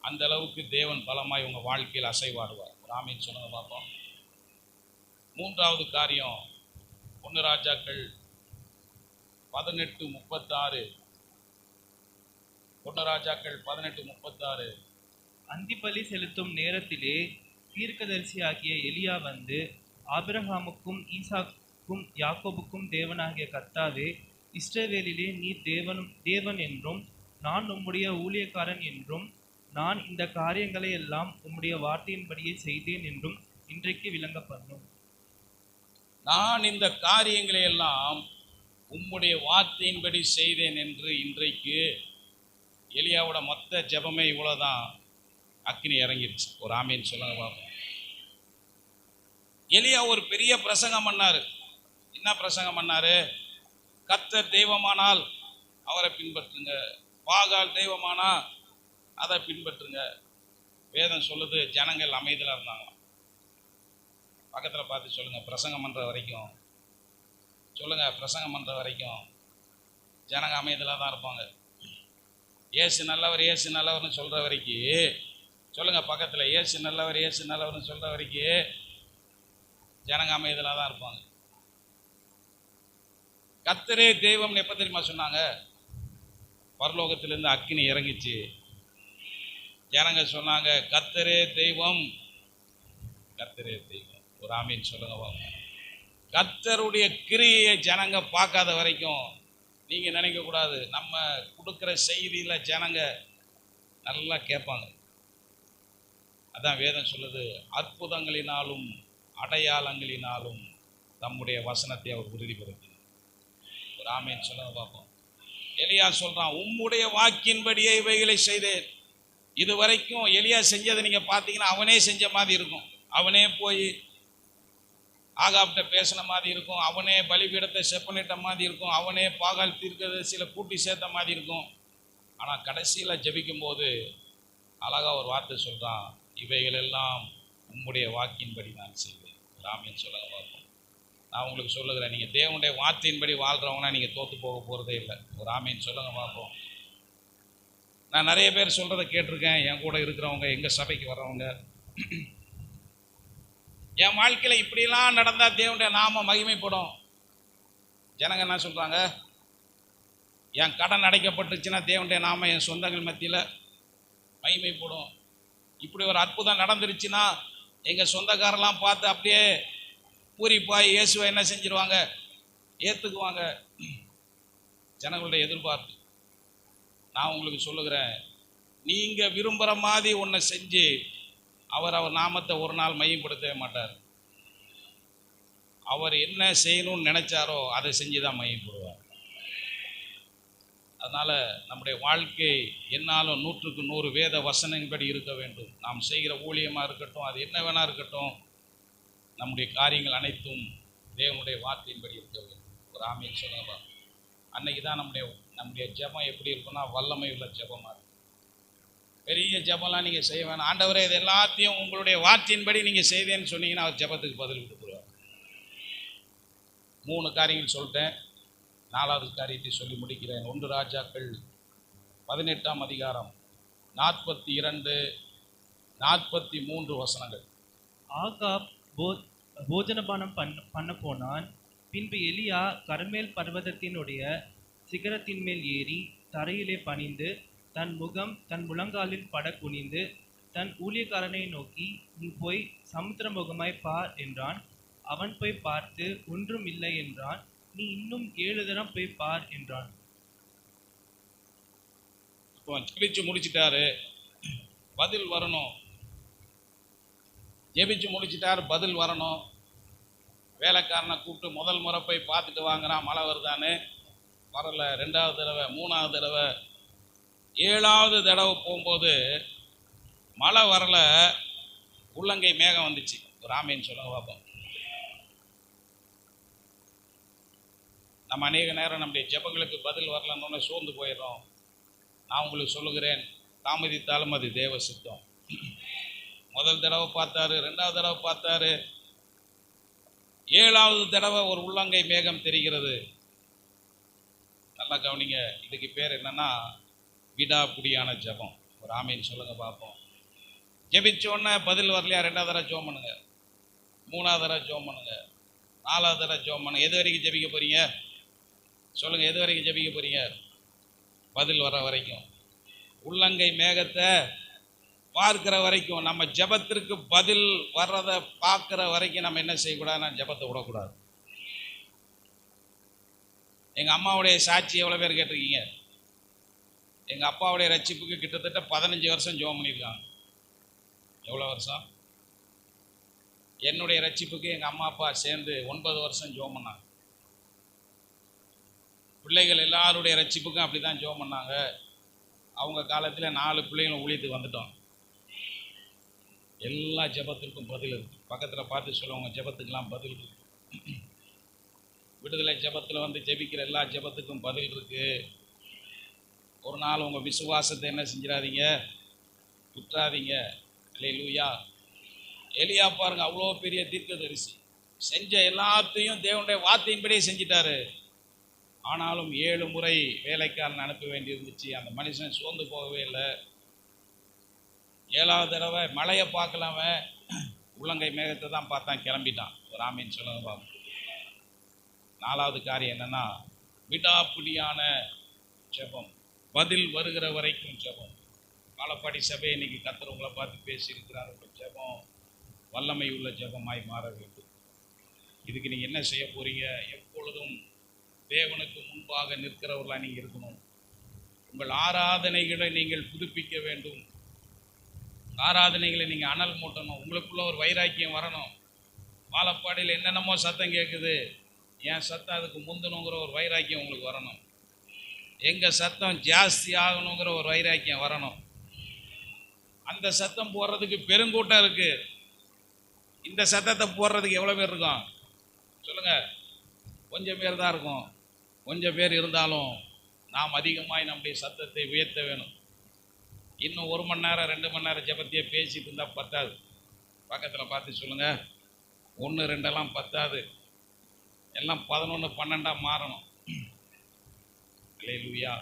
அந்த அளவுக்கு தேவன் பலமாய் உங்கள் வாழ்க்கையில் அசைவாடுவார். ஒரு ஆமீன் சொல்லுங்க பார்ப்போம். மூன்றாவது காரியம் 1 ராஜாக்கள் 18:36. 1 ராஜாக்கள் 18:36. அந்திப்பலி செலுத்தும் நேரத்திலே தீர்க்கதரிசியாகிய எலியா வந்து, ஆபிரகாமுக்கும் ஈசாக்கும் யாக்கோபுக்கும் தேவனாகிய கர்த்தாவே, இஸ்ரவேலிலே நீர் தேவன் என்றும் நான் உம்முடைய ஊழியக்காரன் என்றும் நான் இந்த காரியங்களை எல்லாம் உம்முடைய வார்த்தையின்படியே செய்தேன் என்றும் இன்றைக்கு விளங்க பண்ணும். நான் இந்த காரியங்களை எல்லாம் உம்முடைய வார்த்தையின்படி செய்தேன் என்று இன்றைக்கு. எலியாவோட மொத்த ஜெபமே இவ்வளோதான். அக்கினி இறங்கிருச்சு. ஒரு ஆமீன் சொல்லுங்க பாப்போம். எலியா ஒரு பெரிய பிரசங்கம் பண்ணாரு. என்ன பிரசங்கம் பண்ணாரு? கர்த்தர் தெய்வமானால் அவரை பின்பற்றுங்க, பாகால் தெய்வமானா அதை பின்பற்றுங்க. வேதம் சொல்லுது ஜனங்கள் அமைதியாக இருந்தாங்க. பக்கத்தில் பார்த்து சொல்லுங்க, பிரசங்கம் பண்ணுற வரைக்கும் சொல்லுங்க, பிரசங்கம் பண்ணுற வரைக்கும் ஜனங்க அமைதியாக தான் இருப்பாங்க. ஏசு நல்லவர், ஏசு நல்லவர்னு சொல்கிற வரைக்கும் சொல்லுங்க, பக்கத்தில் ஏசு நல்லவர், ஏசு நல்லவர்னு சொல்கிற வரைக்கும் ஜனங்க அமைதியாக தான் இருப்பாங்க. கர்த்தரே தெய்வம்னு எப்போ தெரியுமா சொன்னாங்க? பரலோகத்திலிருந்து அக்கினி இறங்கிச்சு. ஜனங்க சொன்னாங்க கர்த்தரே தெய்வம், கர்த்தரே தெய்வம். ஒரு ஆமீன் சொல்லுங்க. கர்த்தருடைய கிரியை ஜனங்க பார்க்காத வரைக்கும் நீங்க நினைக்க கூடாது நம்ம கொடுக்குற செய்தியில ஜனங்க நல்லா கேட்பாங்க. அதான் வேதம் சொல்லுது, அற்புதங்களினாலும் அடையாளங்களினாலும் தம்முடைய வசனத்தை அவர் உறுதிப்படுத்தினார். ஒரு ஆமீன் சொல்லுங்க பார்ப்போம். எலியா சொல்றான், உம்முடைய வாக்கின்படியே இவைகளை செய்தேன். இது வரைக்கும் எலியா செஞ்சதை நீங்க பார்த்தீங்கன்னா அவனே செஞ்ச மாதிரி இருக்கும். அவனே போய் ஆகாப்ட பேசின மாதிரி இருக்கும். அவனே பலிபீடத்தை செப்பனிட்ட மாதிரி இருக்கும். அவனே பாகால் தீர்க்கதரிசியில கூட்டி சேர்த்த மாதிரி இருக்கும். ஆனால் கடைசியில் ஜெபிக்கும் போது அழகா ஒரு வார்த்தை சொல்றான், இவைகள் எல்லாம் உம்முடைய வாக்கின்படி நான் செய்வேன். ராமின்னு சொல்லுங்க பார்ப்போம். நான் உங்களுக்கு சொல்லுகிறேன், நீங்கள் தேவனுடைய வார்த்தையின்படி வாழ்கிறவங்கன்னா நீங்கள் தோற்று போக போகிறதே இல்லை. ஒரு ஆமீன் சொல்லுங்க பார்ப்போம். நான் நிறைய பேர் சொல்கிறத கேட்டிருக்கேன். என் கூட இருக்கிறவங்க, எங்கள் சபைக்கு வர்றவங்க, என் வாழ்க்கையில் இப்படிலாம் நடந்தால் தேவனுடைய நாம மகிமைப்படும். ஜனங்க என்ன சொல்கிறாங்க? என் கடன் அடைக்கப்பட்டுச்சுன்னா தேவனுடைய நாம என் சொந்தங்கள் மத்தியில் மகிமைப்படும். இப்படி ஒரு அற்புதம் நடந்துருச்சுன்னா எங்கள் சொந்தக்காரெல்லாம் பார்த்து அப்படியே பூரிப்பாய் இயேசுவை என்ன செஞ்சிருவாங்க? ஏற்றுக்குவாங்க. ஜனங்களுடைய எதிர்பார்ப்பு. நான் உங்களுக்கு சொல்லுகிறேன், நீங்கள் விரும்புகிற மாதிரி ஒன்றை செஞ்சு அவர் நாமத்தை ஒரு நாள் மையப்படுத்தவே மாட்டார். அவர் என்ன செய்யணும்னு நினைச்சாரோ அதை செஞ்சு தான் மையப்படுவார். அதனால நம்முடைய வாழ்க்கை என்னாலும் 100க்கு 100 வேத வசனங்களின்படி இருக்க வேண்டும். நாம் செய்கிற ஊழியமாக இருக்கட்டும், அது என்ன வேணா இருக்கட்டும், நம்முடைய காரியங்கள் அனைத்தும் தேவனுடைய வார்த்தையின்படி இருக்க வேண்டும். ஒரு ஆமீன் சொல்லுங்க. அன்னைக்கு தான் நம்முடைய ஜெபம் எப்படி இருக்குன்னா வல்லமை உள்ள ஜெபமாக இருக்கும். பெரிய ஜெபம்லாம் நீங்கள் செய்ய வேணாம். ஆண்டவரே இது எல்லாத்தையும் உங்களுடைய வார்த்தையின்படி நீங்கள் செய்தேன்னு சொன்னீங்கன்னா அவர் ஜெபத்துக்கு பதில் கொடுத்துருவார். 3 காரியங்கள் சொல்லிட்டேன். 4வது காரியத்தை சொல்லி முடிக்கிறேன். 1 ராஜாக்கள் 18ஆம் அதிகாரம் 42, 43 வசனங்கள். ஆகாப் போஜனபானம் பண்ண போனான். பின்பு எலியா கர்மேல் பர்வதத்தினுடைய சிகரத்தின் மேல் ஏறி தரையிலே பணிந்து தன் முகம் தன் முழங்காலில் பட குனிந்து தன் ஊழியக்காரனை நோக்கி, நீ போய் சமுத்திர முகமாய் பார் என்றான். அவன் போய் பார்த்து ஒன்றும் இல்லை என்றான். நீ இன்னும் 7 தரம் போய் பார் என்றான். இப்போ ஜெபிச்சு முடிச்சிட்டாரு, பதில் வரணும். ஜெபிச்சு முடிச்சிட்டாரு, பதில் வரணும். வேலைக்காரனை கூப்பிட்டு முதல் முறை போய் பார்த்துட்டு வாங்குறான், மழை வருதான்னு. வரல. 2வது தடவை, 3வது தடவை, 7வது தடவை போகும்போது மழை வரல, உள்ளங்கை மேகம் வந்துச்சு. ஒரு ஆமீன் சொல்லுங்க பார்ப்போம். நம்ம அநேக நேரம் நம்முடைய ஜெபங்களுக்கு பதில் வரலன்னு சோர்ந்து போயிடுறோம். நான் உங்களுக்கு சொல்லுகிறேன், தாமதித்தாலும் அது தேவ சித்தம். முதல் தடவை பார்த்தாரு, 2வது தடவை பார்த்தாரு, 7வது தடவை ஒரு உள்ளங்கை மேகம் தெரிகிறது. நல்லா கவனிங்க. இதுக்கு பேர் என்னன்னா விடாப்புடியான ஜெபம். ஒரு ஆமீன் சொல்லுங்க பார்ப்போம். ஜெபிச்ச உடனே பதில் வரலையா, 2வது தடவை ஜெபம் பண்ணுங்க. 3வது தடவை ஜெபம் பண்ணுங்க, 4வது தடவை ஜெபம் பண்ணுங்க. எது வரைக்கும் ஜெபிக்க போறீங்க சொல்லுங்க? எது வரைக்கும் ஜெபிக்க போறீங்க? பதில் வர வரைக்கும். உள்ளங்கை மேகத்தை பார்க்கிற வரைக்கும், நம்ம ஜெபத்திற்கு பதில் வர்றதை பார்க்கிற வரைக்கும் நம்ம என்ன செய்யக்கூடாதுன்னா ஜெபத்தை விடக்கூடாது. எங்க அம்மாவுடைய சாட்சி எவ்வளவு பேர் கேட்டிருக்கீங்க? எங்க அப்பாவுடைய ரட்சிப்புக்கு கிட்டத்தட்ட 15 வருஷம் ஜெபம் பண்ணியிருக்காங்க. எவ்வளவு வருஷம்? என்னுடைய ரட்சிப்புக்கு எங்க அம்மா அப்பா சேர்ந்து 9 வருஷம் ஜெபம் பண்ணாங்க. பிள்ளைகள் எல்லாருடைய ரட்சிப்புக்கும் அப்படிதான் ஜெபம் பண்ணாங்க. அவங்க காலத்தில் 4 பிள்ளைகளும் ஊழியத்துக்கு வந்துட்டோம். எல்லா ஜெபத்திற்கும் பதில் இருக்கு. பக்கத்தில் பார்த்து சொல்லுவாங்க, ஜெபத்துக்கெல்லாம் பதில் இருக்கு. விடுதலை ஜெபத்தில் வந்து ஜெபிக்கிற எல்லா ஜெபத்துக்கும் பதில் இருக்கு. ஒரு நாள் உங்கள் விசுவாசத்தை என்ன செஞ்சிடாதீங்க, விட்டுறாதீங்க. அல்லேலூயா. எலியா பாருங்க, அவ்வளோ பெரிய தீர்க்கதரிசி, செஞ்ச எல்லாத்தையும் தேவனுடைய வார்த்தையின்படியே செஞ்சிட்டாரு. ஆனாலும் 7 முறை வேலைக்காரன் அனுப்ப வேண்டி இருந்துச்சு. அந்த மனுஷன் சோர்ந்து போகவே இல்லை. 7வது தடவை மழையை பார்க்கலாம, உள்ளங்கை மேகத்தை தான் பார்த்தான், கிளம்பிட்டான். ஒரு ஆமீன் சொல்லுங்க பாப்போம். 4வது காரியம் என்னன்னா, விடாப்பிடியான ஜெபம், பதில் வருகிற வரைக்கும் ஜெபம். பாலப்பாடி சபை இன்னைக்கு கர்த்தர் உங்களை பார்த்து பேசியிருக்கிறார். உங்கள் ஜெபம் வல்லமை உள்ள ஜெபமாய் மாற வேண்டும். இதுக்கு நீங்கள் என்ன செய்ய போறீங்க? எப்பொழுதும் தேவனுக்கு முன்பாக நிற்கிறவர்களாக நீங்கள் இருக்கணும். உங்கள் ஆராதனைகளை நீங்கள் புதுப்பிக்க வேண்டும். ஆராதனைகளை நீங்கள் அனல் மூட்டணும். உங்களுக்குள்ள ஒரு வைராக்கியம் வரணும். பாலப்பாடியில் என்னென்னமோ சத்தம் கேட்குது, என் சத்தம் அதுக்கு முந்தணுங்கிற ஒரு வைராக்கியம் உங்களுக்கு வரணும். எங்கள் சத்தம் ஜாஸ்தி ஆகணுங்கிற ஒரு வைராக்கியம் வரணும். அந்த சத்தம் போடுறதுக்கு பெருங்கூட்டம் இருக்கு. இந்த சத்தத்தை போடுறதுக்கு எவ்வளோ பேர் இருக்கும் சொல்லுங்க? கொஞ்சம் பேர் தான் இருக்கும். கொஞ்சம் பேர் இருந்தாலும் நாம் அதிகமாய் நம்முடைய சத்தத்தை உயர்த்த வேணும். இன்னும் 1 மணி நேரம் 2 மணி நேரம் ஜெபத்தையே பேசிட்டு இருந்தால் பத்தாது. பக்கத்தில் பார்த்து சொல்லுங்க, 1 2 பத்தாது. எல்லாம் 11 12 மாறணும். அல்லேலூயா.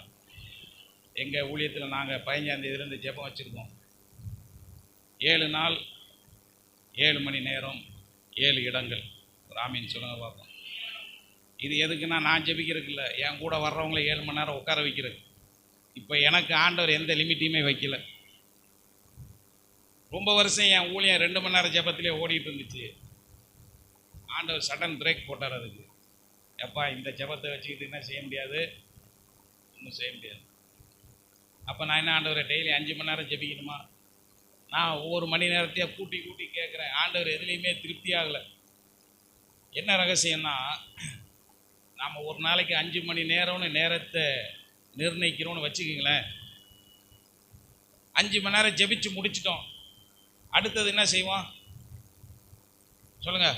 எங்கள் ஊழியத்தில் நாங்கள் 15ஆம் தேதியிலேருந்து ஜெபம் வச்சுருக்கோம். 7 நாள் 7 மணி நேரம் 7 இடங்கள். ராமின்னு சொல்லுங்க பார்ப்போம். இது எதுக்குன்னா நான் ஜெபிக்கிறதுக்கு இல்லை, என் கூட வர்றவங்கள 7 மணி நேரம் உட்கார வைக்கிறது. இப்போ எனக்கு ஆண்டவர் எந்த லிமிட்டையுமே வைக்கல. ரொம்ப வருஷம் என் ஊழியம் 2 மணி நேரம் ஜெபத்திலே ஓடிட்டு இருந்துச்சு. ஆண்டவர் சடன் பிரேக் போட்டார். அதுக்கு எப்பா இந்த ஜெபத்தை வச்சுக்கிட்டு என்ன செய்ய முடியாது, ஒன்றும் செய்ய முடியாது. அப்போ நான் என்ன ஆண்டவரை டெய்லி 5 மணி நேரம் ஜெபிக்கணுமா? நான் ஒவ்வொரு மணி நேரத்தையே கூட்டி கூட்டி கேட்குறேன். ஆண்டவர் எதுலேயுமே திருப்தி ஆகலை. என்ன ரகசியம்னா, நாம் ஒரு நாளைக்கு 5 மணி நேரம்னு நேரத்தை நிர்ணயிக்கிறோன்னு வச்சுக்கிங்களேன். 5 மணி நேரம் ஜெபிச்சு முடிச்சிட்டோம். அடுத்தது என்ன செய்வோம் சொல்லுங்க?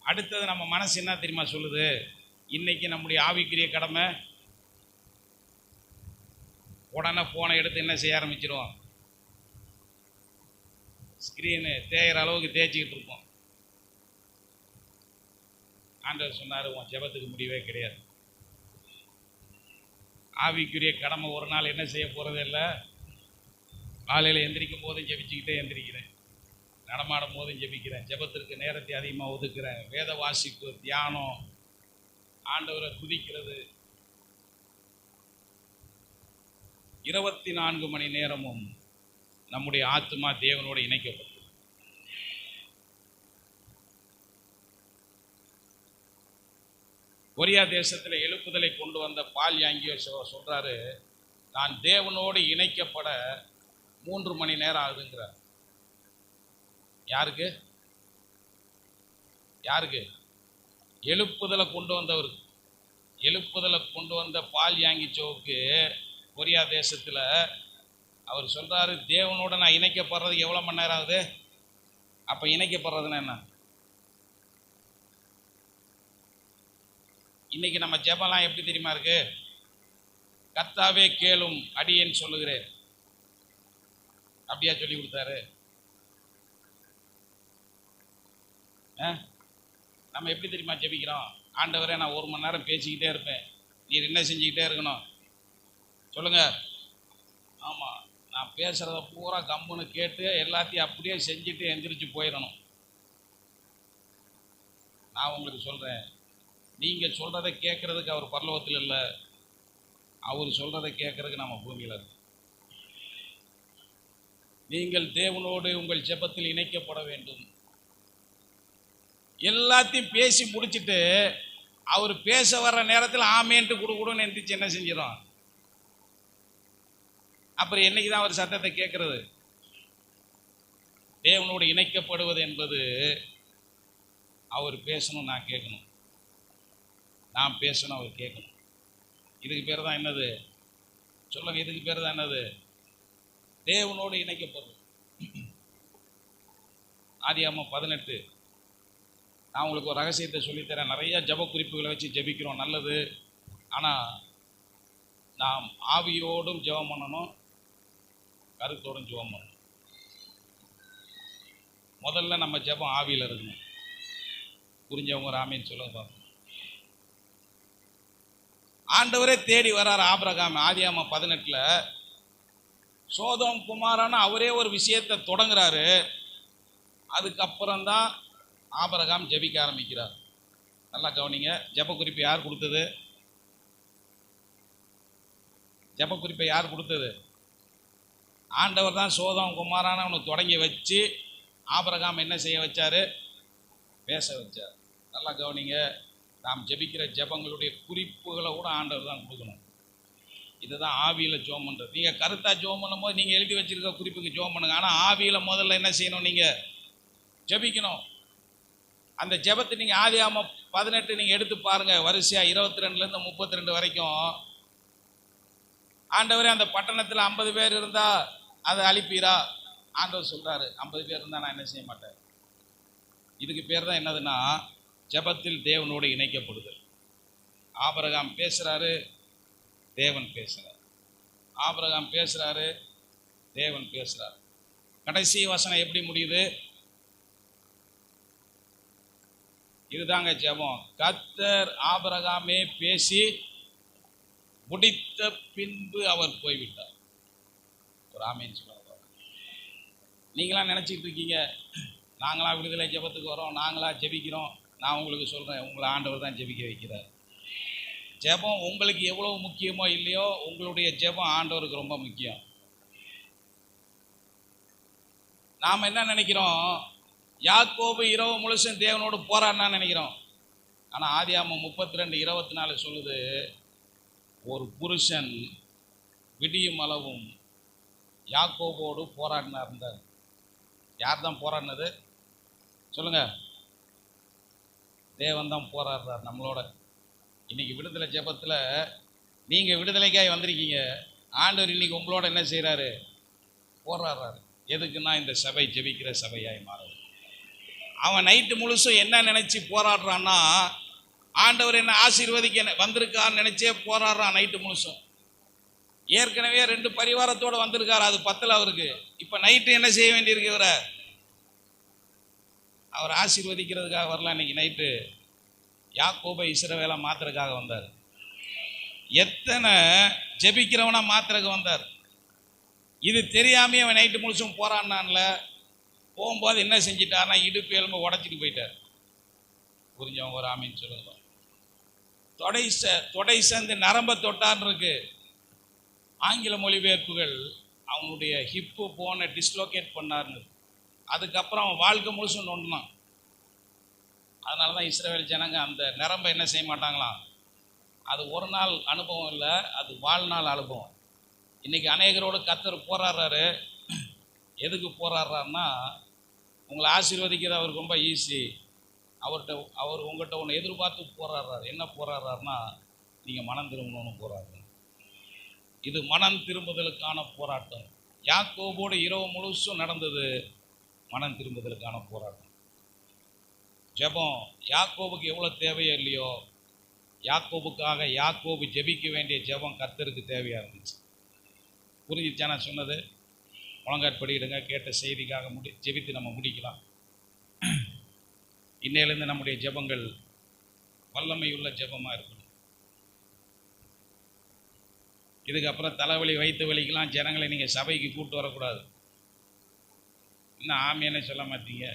அடுத்தது நம்ம மனசு என்ன தெரியுமா சொல்லுது? இன்னைக்கு நம்முடைய ஆவிக்குரிய கடமை. உடனே போனை எடுத்து என்ன செய்ய ஆரம்பிச்சிருவோம்? ஸ்கிரீனு தேயிற அளவுக்கு தேய்ச்சிக்கிட்டு இருப்போம். ஆண்டவர் சொன்னார், உன் ஜெபத்துக்கு முடிவே கிடையாது. ஆவிக்குரிய கடமை ஒரு நாள் என்ன செய்ய போகிறதே இல்லை. காலையில் எந்திரிக்கும் போதும் ஜெபிச்சுக்கிட்டே எந்திரிக்கிறேன், நடமாடும் போதும் ஜெபிக்கிறேன், ஜெபத்திற்கு நேரத்தை அதிகமாக ஒதுக்குறேன். வேத வாசிப்பு, தியானம், ஆண்டவரை துதிக்கிறது, 24 மணி நேரமும் நம்முடைய ஆத்மா தேவனோடு இணைக்கப்பட்டது. கொரியா தேசத்தில் எழுப்புதலை கொண்டு வந்த பால் யாங்கியோ சொல்றாரு, நான் தேவனோடு இணைக்கப்பட 3 மணி நேரம் ஆகுதுங்கிறார். யாருக்கு? யாருக்கு? எழுப்புதலை கொண்டு வந்தவருக்கு. எழுப்புதலை கொண்டு வந்த பால் யாங்கிச்சோவுக்கு கொரியா தேசத்தில் அவர் சொல்றாரு, தேவனோட நான் இணைக்கப்படுறதுக்கு எவ்வளோ மணி நேரம் ஆகுது? அப்போ இணைக்கப்படுறதுன்னா என்ன? இன்னைக்கு நம்ம ஜெபம்லாம் எப்படி தெரியுமா இருக்கு? கர்த்தாவே கேளும் அடியேன் சொல்லுகிறேன். அப்படியா சொல்லி கொடுத்தாரு? நம்ம எப்படி தெரியுமா ஜெபிக்கிறோம்? ஆண்டவரே நான் 1 மணி நேரம் பேசிக்கிட்டே இருப்பேன், நீர் என்ன செஞ்சுக்கிட்டே இருக்கணும் சொல்லுங்க. ஆமாம், நான் பேசுகிறத பூரா கம்முன்னு கேட்டு எல்லாத்தையும் அப்படியே செஞ்சுட்டு எந்திரிச்சு போயிடணும். நான் உங்களுக்கு சொல்கிறேன், நீங்கள் சொல்கிறத கேட்குறதுக்கு அவர் பரலோகத்தில் இல்லை, அவர் சொல்கிறத கேட்குறதுக்கு நம்ம பூமியில் இருக்கு. நீங்கள் தேவனோடு உங்கள் ஜெபத்தில் இணைக்கப்பட வேண்டும். எல்லாத்தையும் பேசி முடிச்சுட்டு அவர் பேச வர்ற நேரத்தில் ஆமேன்ட்டு கொடுக்கணும்னு எந்திரிச்சு என்ன செஞ்சிடும்? அப்புறம் என்னைக்கு தான் அவர் சத்தத்தை கேட்கறது? தேவனோடு இணைக்கப்படுவது என்பது அவர் பேசணும், நான் கேட்கணும், நான் பேசணும், அவர் கேட்கணும். இதுக்கு பேர் தான் என்னது? சொல்லுங்க, இதுக்கு பேர் தான் என்னது? தேவனோடு இணைக்கப்படுறது. ஆதியாகமம் 18. நான் உங்களுக்கு ஒரு ரகசியத்தை சொல்லித்தரேன். நிறைய ஜப குறிப்புகளை வச்சு ஜபிக்கிறோம், நல்லது. ஆனால் நாம் ஆவியோடும் ஜெபம் பண்ணணும், கருத்தோடும் ஜெபம் பண்ணணும். முதல்ல நம்ம ஜெபம் ஆவியில் இருக்கணும். புரிஞ்சவங்க ஒரு ஆமீன் சொல்லுங்க பார்ப்போம். ஆண்டவரே தேடி வர்றார் ஆபிரகாம். ஆதியாகமம் 18 சோதோம் குமாரான அவரே ஒரு விஷயத்தை தொடங்குறாரு. அதுக்கப்புறம் தான் ஆபிரகாம் ஜெபிக்க ஆரம்பிக்கிறார். நல்லா கவனிங்க. ஜெப குறிப்பை யார் கொடுத்தது? ஜெப குறிப்பை யார் கொடுத்தது? ஆண்டவர் தான் சோதோம் குமாரான அவனை தொடங்கி வச்சு ஆபிரகாம் என்ன செய்ய வச்சாரு? பேச வச்சார். நல்லா கவனிங்க. நாம் ஜெபிக்கிற ஜெபங்களுடைய குறிப்புகளை கூட ஆண்டவர் தான் கொடுக்கணும். இதுதான் ஆவியில் ஜெபம் பண்ணுறது. நீங்கள் கருத்தாக ஜெபம் பண்ணும்போது நீங்கள் எழுதி வச்சிருக்க குறிப்புக்கு ஜெபம் பண்ணுங்க. ஆனால் ஆவியில் முதல்ல என்ன செய்யணும்? நீங்கள் ஜெபிக்கணும். அந்த ஜெபத்தை நீங்கள் ஆதியாகமம் 18 நீங்கள் எடுத்து பாருங்கள். வரிசையாக 22லேருந்து 32 வரைக்கும் ஆண்டவரே அந்த பட்டணத்தில் 50 பேர் இருந்தால் அதை அழிப்பீரா? ஆண்டவர் சொல்கிறாரு, 50 பேர் இருந்தால் நான் என்ன செய்ய மாட்டேன். இதுக்கு பேர் தான் என்னதுன்னா ஜெபத்தில் தேவனோடு இணைக்கப்படுதல். ஆபிரகாம் பேசுகிறாரு, தேவன் பேசுகிறார். ஆபிரகாம் பேசுகிறாரு, தேவன் பேசுகிறார். கடைசி வசனம் எப்படி முடியுது? இதுதாங்க ஜெபம். கர்த்தர் ஆபிரகாமே பேசி முடித்த பின்பு அவர் போய்விட்டார். ஒரு ஆமீன் சொல்லுங்க. நீங்களாம் நினச்சிட்டு இருக்கீங்க நாங்களா விடுதலை ஜெபத்துக்கு வரோம், நாங்களா ஜெபிக்கிறோம். நான் உங்களுக்கு சொல்கிறேன், உங்களை ஆண்டவர் தான் ஜெபிக்க வைக்கிறார். ஜெபம் உங்களுக்கு எவ்வளோ முக்கியமோ இல்லையோ, உங்களுடைய ஜெபம் ஆண்டவருக்கு ரொம்ப முக்கியம். நாம் என்ன நினைக்கிறோம்? யாக்கோபு இரவு முழுசும் தேவனோடு போராடினான்னு நினைக்கிறோம். ஆனால் ஆதியாகமம் 32:24 சொல்லுது, ஒரு புருஷன் விடியும் அளவும் யாக்கோபோடு போராடினா இருந்தார். யார் தான் போராடினது? சொல்லுங்க. தேவன் தான் போராடுறார் நம்மளோட. இன்னைக்கு விடுதலை ஜெபத்தில் நீங்கள் விடுதலைக்காய் வந்திருக்கீங்க. ஆண்டவர் இன்னைக்கு உங்களோட என்ன செய்கிறாரு? போராடுறாரு. எதுக்குன்னா இந்த சபை ஜெபிக்கிற சபையாய் மாறுது. அவன் நைட்டு முழுசும் என்ன நினைச்சு போராடுறான்னா, ஆண்டவர் என்ன ஆசீர்வதிக்க வந்திருக்கான்னு நினைச்சே போராடுறான் நைட்டு முழுசும். ஏற்கனவே 2 பரிவாரத்தோடு வந்திருக்காரு, அது பத்தல அவருக்கு. இப்போ நைட்டு என்ன செய்ய வேண்டியிருக்கு? அவர் ஆசீர்வதிக்கிறதுக்காக வரலாம். இன்னைக்கு நைட்டு யாக்கோபை இஸ்ரவேலை மாத்திரக்காக வந்தார். எத்தனை ஜெபிக்கிறவனா மாத்திரக்கு வந்தார். இது தெரியாமே அவன் நைட்டு முழுசும் போராடினான்ல. போகும்போது என்ன செஞ்சிட்டார்னா இடுப்பு எலும்பை உடச்சிட்டு போயிட்டார். புரிஞ்சவங்க ஒரு ஆமீன் சொல்லுங்க. தொடை சந்து நரம்ப தொட்டான்னு இருக்கு. ஆங்கில மொழிபெயர்ப்புகள் அவனுடைய ஹிப்பு போனை டிஸ்லோகேட் பண்ணார்னு. அதுக்கப்புறம் அவன் வாழ்க்கை முழுசும் நோண்டினான். அதனால தான் இஸ்ரவேல் ஜனங்க அந்த நரம்பை என்ன செய்ய மாட்டாங்களாம். அது ஒரு நாள் அனுபவம் இல்லை, அது வாழ்நாள் அனுபவம். இன்றைக்கி அநேகரோடு கர்த்தர் போராடுறாரு. எதுக்கு போராடுறாருன்னா, உங்களை ஆசீர்வதிக்கிறது அவருக்கு ரொம்ப ஈஸி. அவர் உங்கள்கிட்ட ஒன்று எதிர்பார்த்து போராடுறாரு. என்ன போராடுறாருன்னா, நீங்கள் மனம் திரும்பணும்னு போராடுறாரு. இது மனம் திரும்புதலுக்கான போராட்டம். யாக்கோபோடு இரவு முழுசும் நடந்தது மனம் திரும்புதலுக்கான போராட்டம். ஜெபம் யாக்கோபுக்கு எவ்வளோ தேவையோ இல்லையோ, யாக்கோபுக்காக யாக்கோபு ஜெபிக்க வேண்டிய ஜெபம் கர்த்தருக்கு தேவையாக இருந்துச்சு. புரிஞ்சிச்சா நான் சொன்னது? முழங்காற்படியிடுங்க. கேட்ட செய்திக்காக ஜெபித்து நம்ம முடிக்கலாம். இன்னையிலேருந்து நம்முடைய ஜெபங்கள் வல்லமையுள்ள ஜெபமாக இருக்கணும். இதுக்கப்புறம் தலைவலி வயிற்று வலிக்கெல்லாம் ஜனங்களை நீங்கள் சபைக்கு கூட்டு வரக்கூடாது. இன்னும் ஆமியன்னு சொல்ல மாட்டீங்க.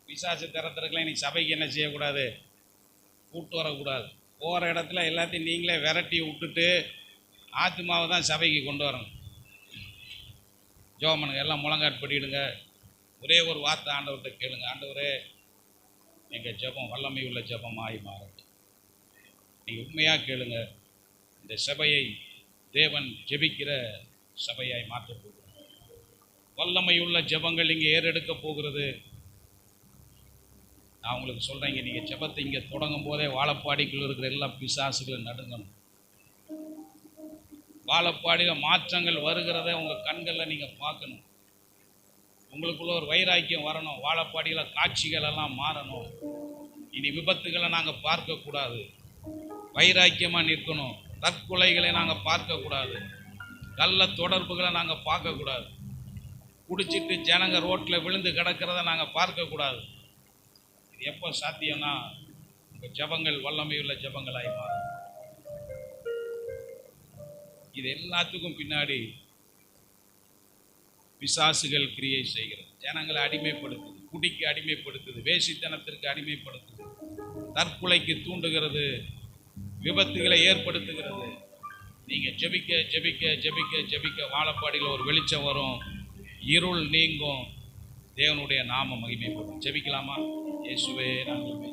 பிசாசு திறத்துறதுக்கெல்லாம் இன்னைக்கு சபைக்கு என்ன செய்யக்கூடாது? கூட்டு வரக்கூடாது. போகிற இடத்துல எல்லாத்தையும் நீங்களே விரட்டி விட்டுட்டு ஆத்மாவை தான் சபைக்கு கொண்டு வரணும். ஜெபம் பண்ணுங்க, எல்லாம் முழங்காட்படிடுங்க. ஒரே ஒரு வார்த்தை ஆண்டவர்கிட்ட கேளுங்க. ஆண்டவரே, எங்கள் ஜெபம் வல்லமை உள்ள ஜெபமாய் மாறட்டும். நீங்கள் உண்மையாக கேளுங்க. இந்த சபையை தேவன் ஜெபிக்கிற சபையாய் மாற்றப் போகிறார். வல்லமையுள்ள ஜெபங்கள் இங்கே ஏறெடுக்க போகிறது. நான் உங்களுக்கு சொல்கிறேங்க, நீங்கள் ஜெபத்தை இங்கே தொடங்கும் போதே வாழப்பாடிக்குள்ள இருக்கிற எல்லா பிசாசுகளும் நடுங்கணும். வாழப்பாடியில் மாற்றங்கள் வருகிறத உங்கள் கண்களில் நீங்கள் பார்க்கணும். உங்களுக்குள்ள ஒரு வைராக்கியம் வரணும். வாழப்பாடியில் காட்சிகள் எல்லாம் மாறணும். இனி விபத்துகளை நாங்கள் பார்க்கக்கூடாது. வைராக்கியமாக நிற்கணும். தற்கொலைகளை நாங்கள் பார்க்கக்கூடாது. கள்ள தொடர்புகளை நாங்கள் பார்க்கக்கூடாது. குடிச்சிட்டு ஜனங்க ரோட்டில் விழுந்து கிடக்கிறத நாங்கள் பார்க்கக்கூடாது. இது எப்போ சாத்தியம்னா உங்கள் ஜபங்கள் வல்லமையுள்ள ஜபங்களாய் மாறும். இது எல்லாத்துக்கும் பின்னாடி பிசாசுகள் கிரியை செய்கிறது. ஜனங்களை அடிமைப்படுத்துது, குடிக்கு அடிமைப்படுத்துது, வேசித்தனத்திற்கு அடிமைப்படுத்துது, தற்கொலைக்கு தூண்டுகிறது, விபத்துகளை ஏற்படுத்துகிறது. நீங்கள் ஜெபிக்க ஜெபிக்க ஜெபிக்க ஜெபிக்க வாழப்பாடியில் ஒரு வெளிச்சம் வரும், இருள் நீங்கும், தேவனுடைய நாமம் மகிமைப்படும். ஜெபிக்கலாமா? இயேசுவே நன்றி.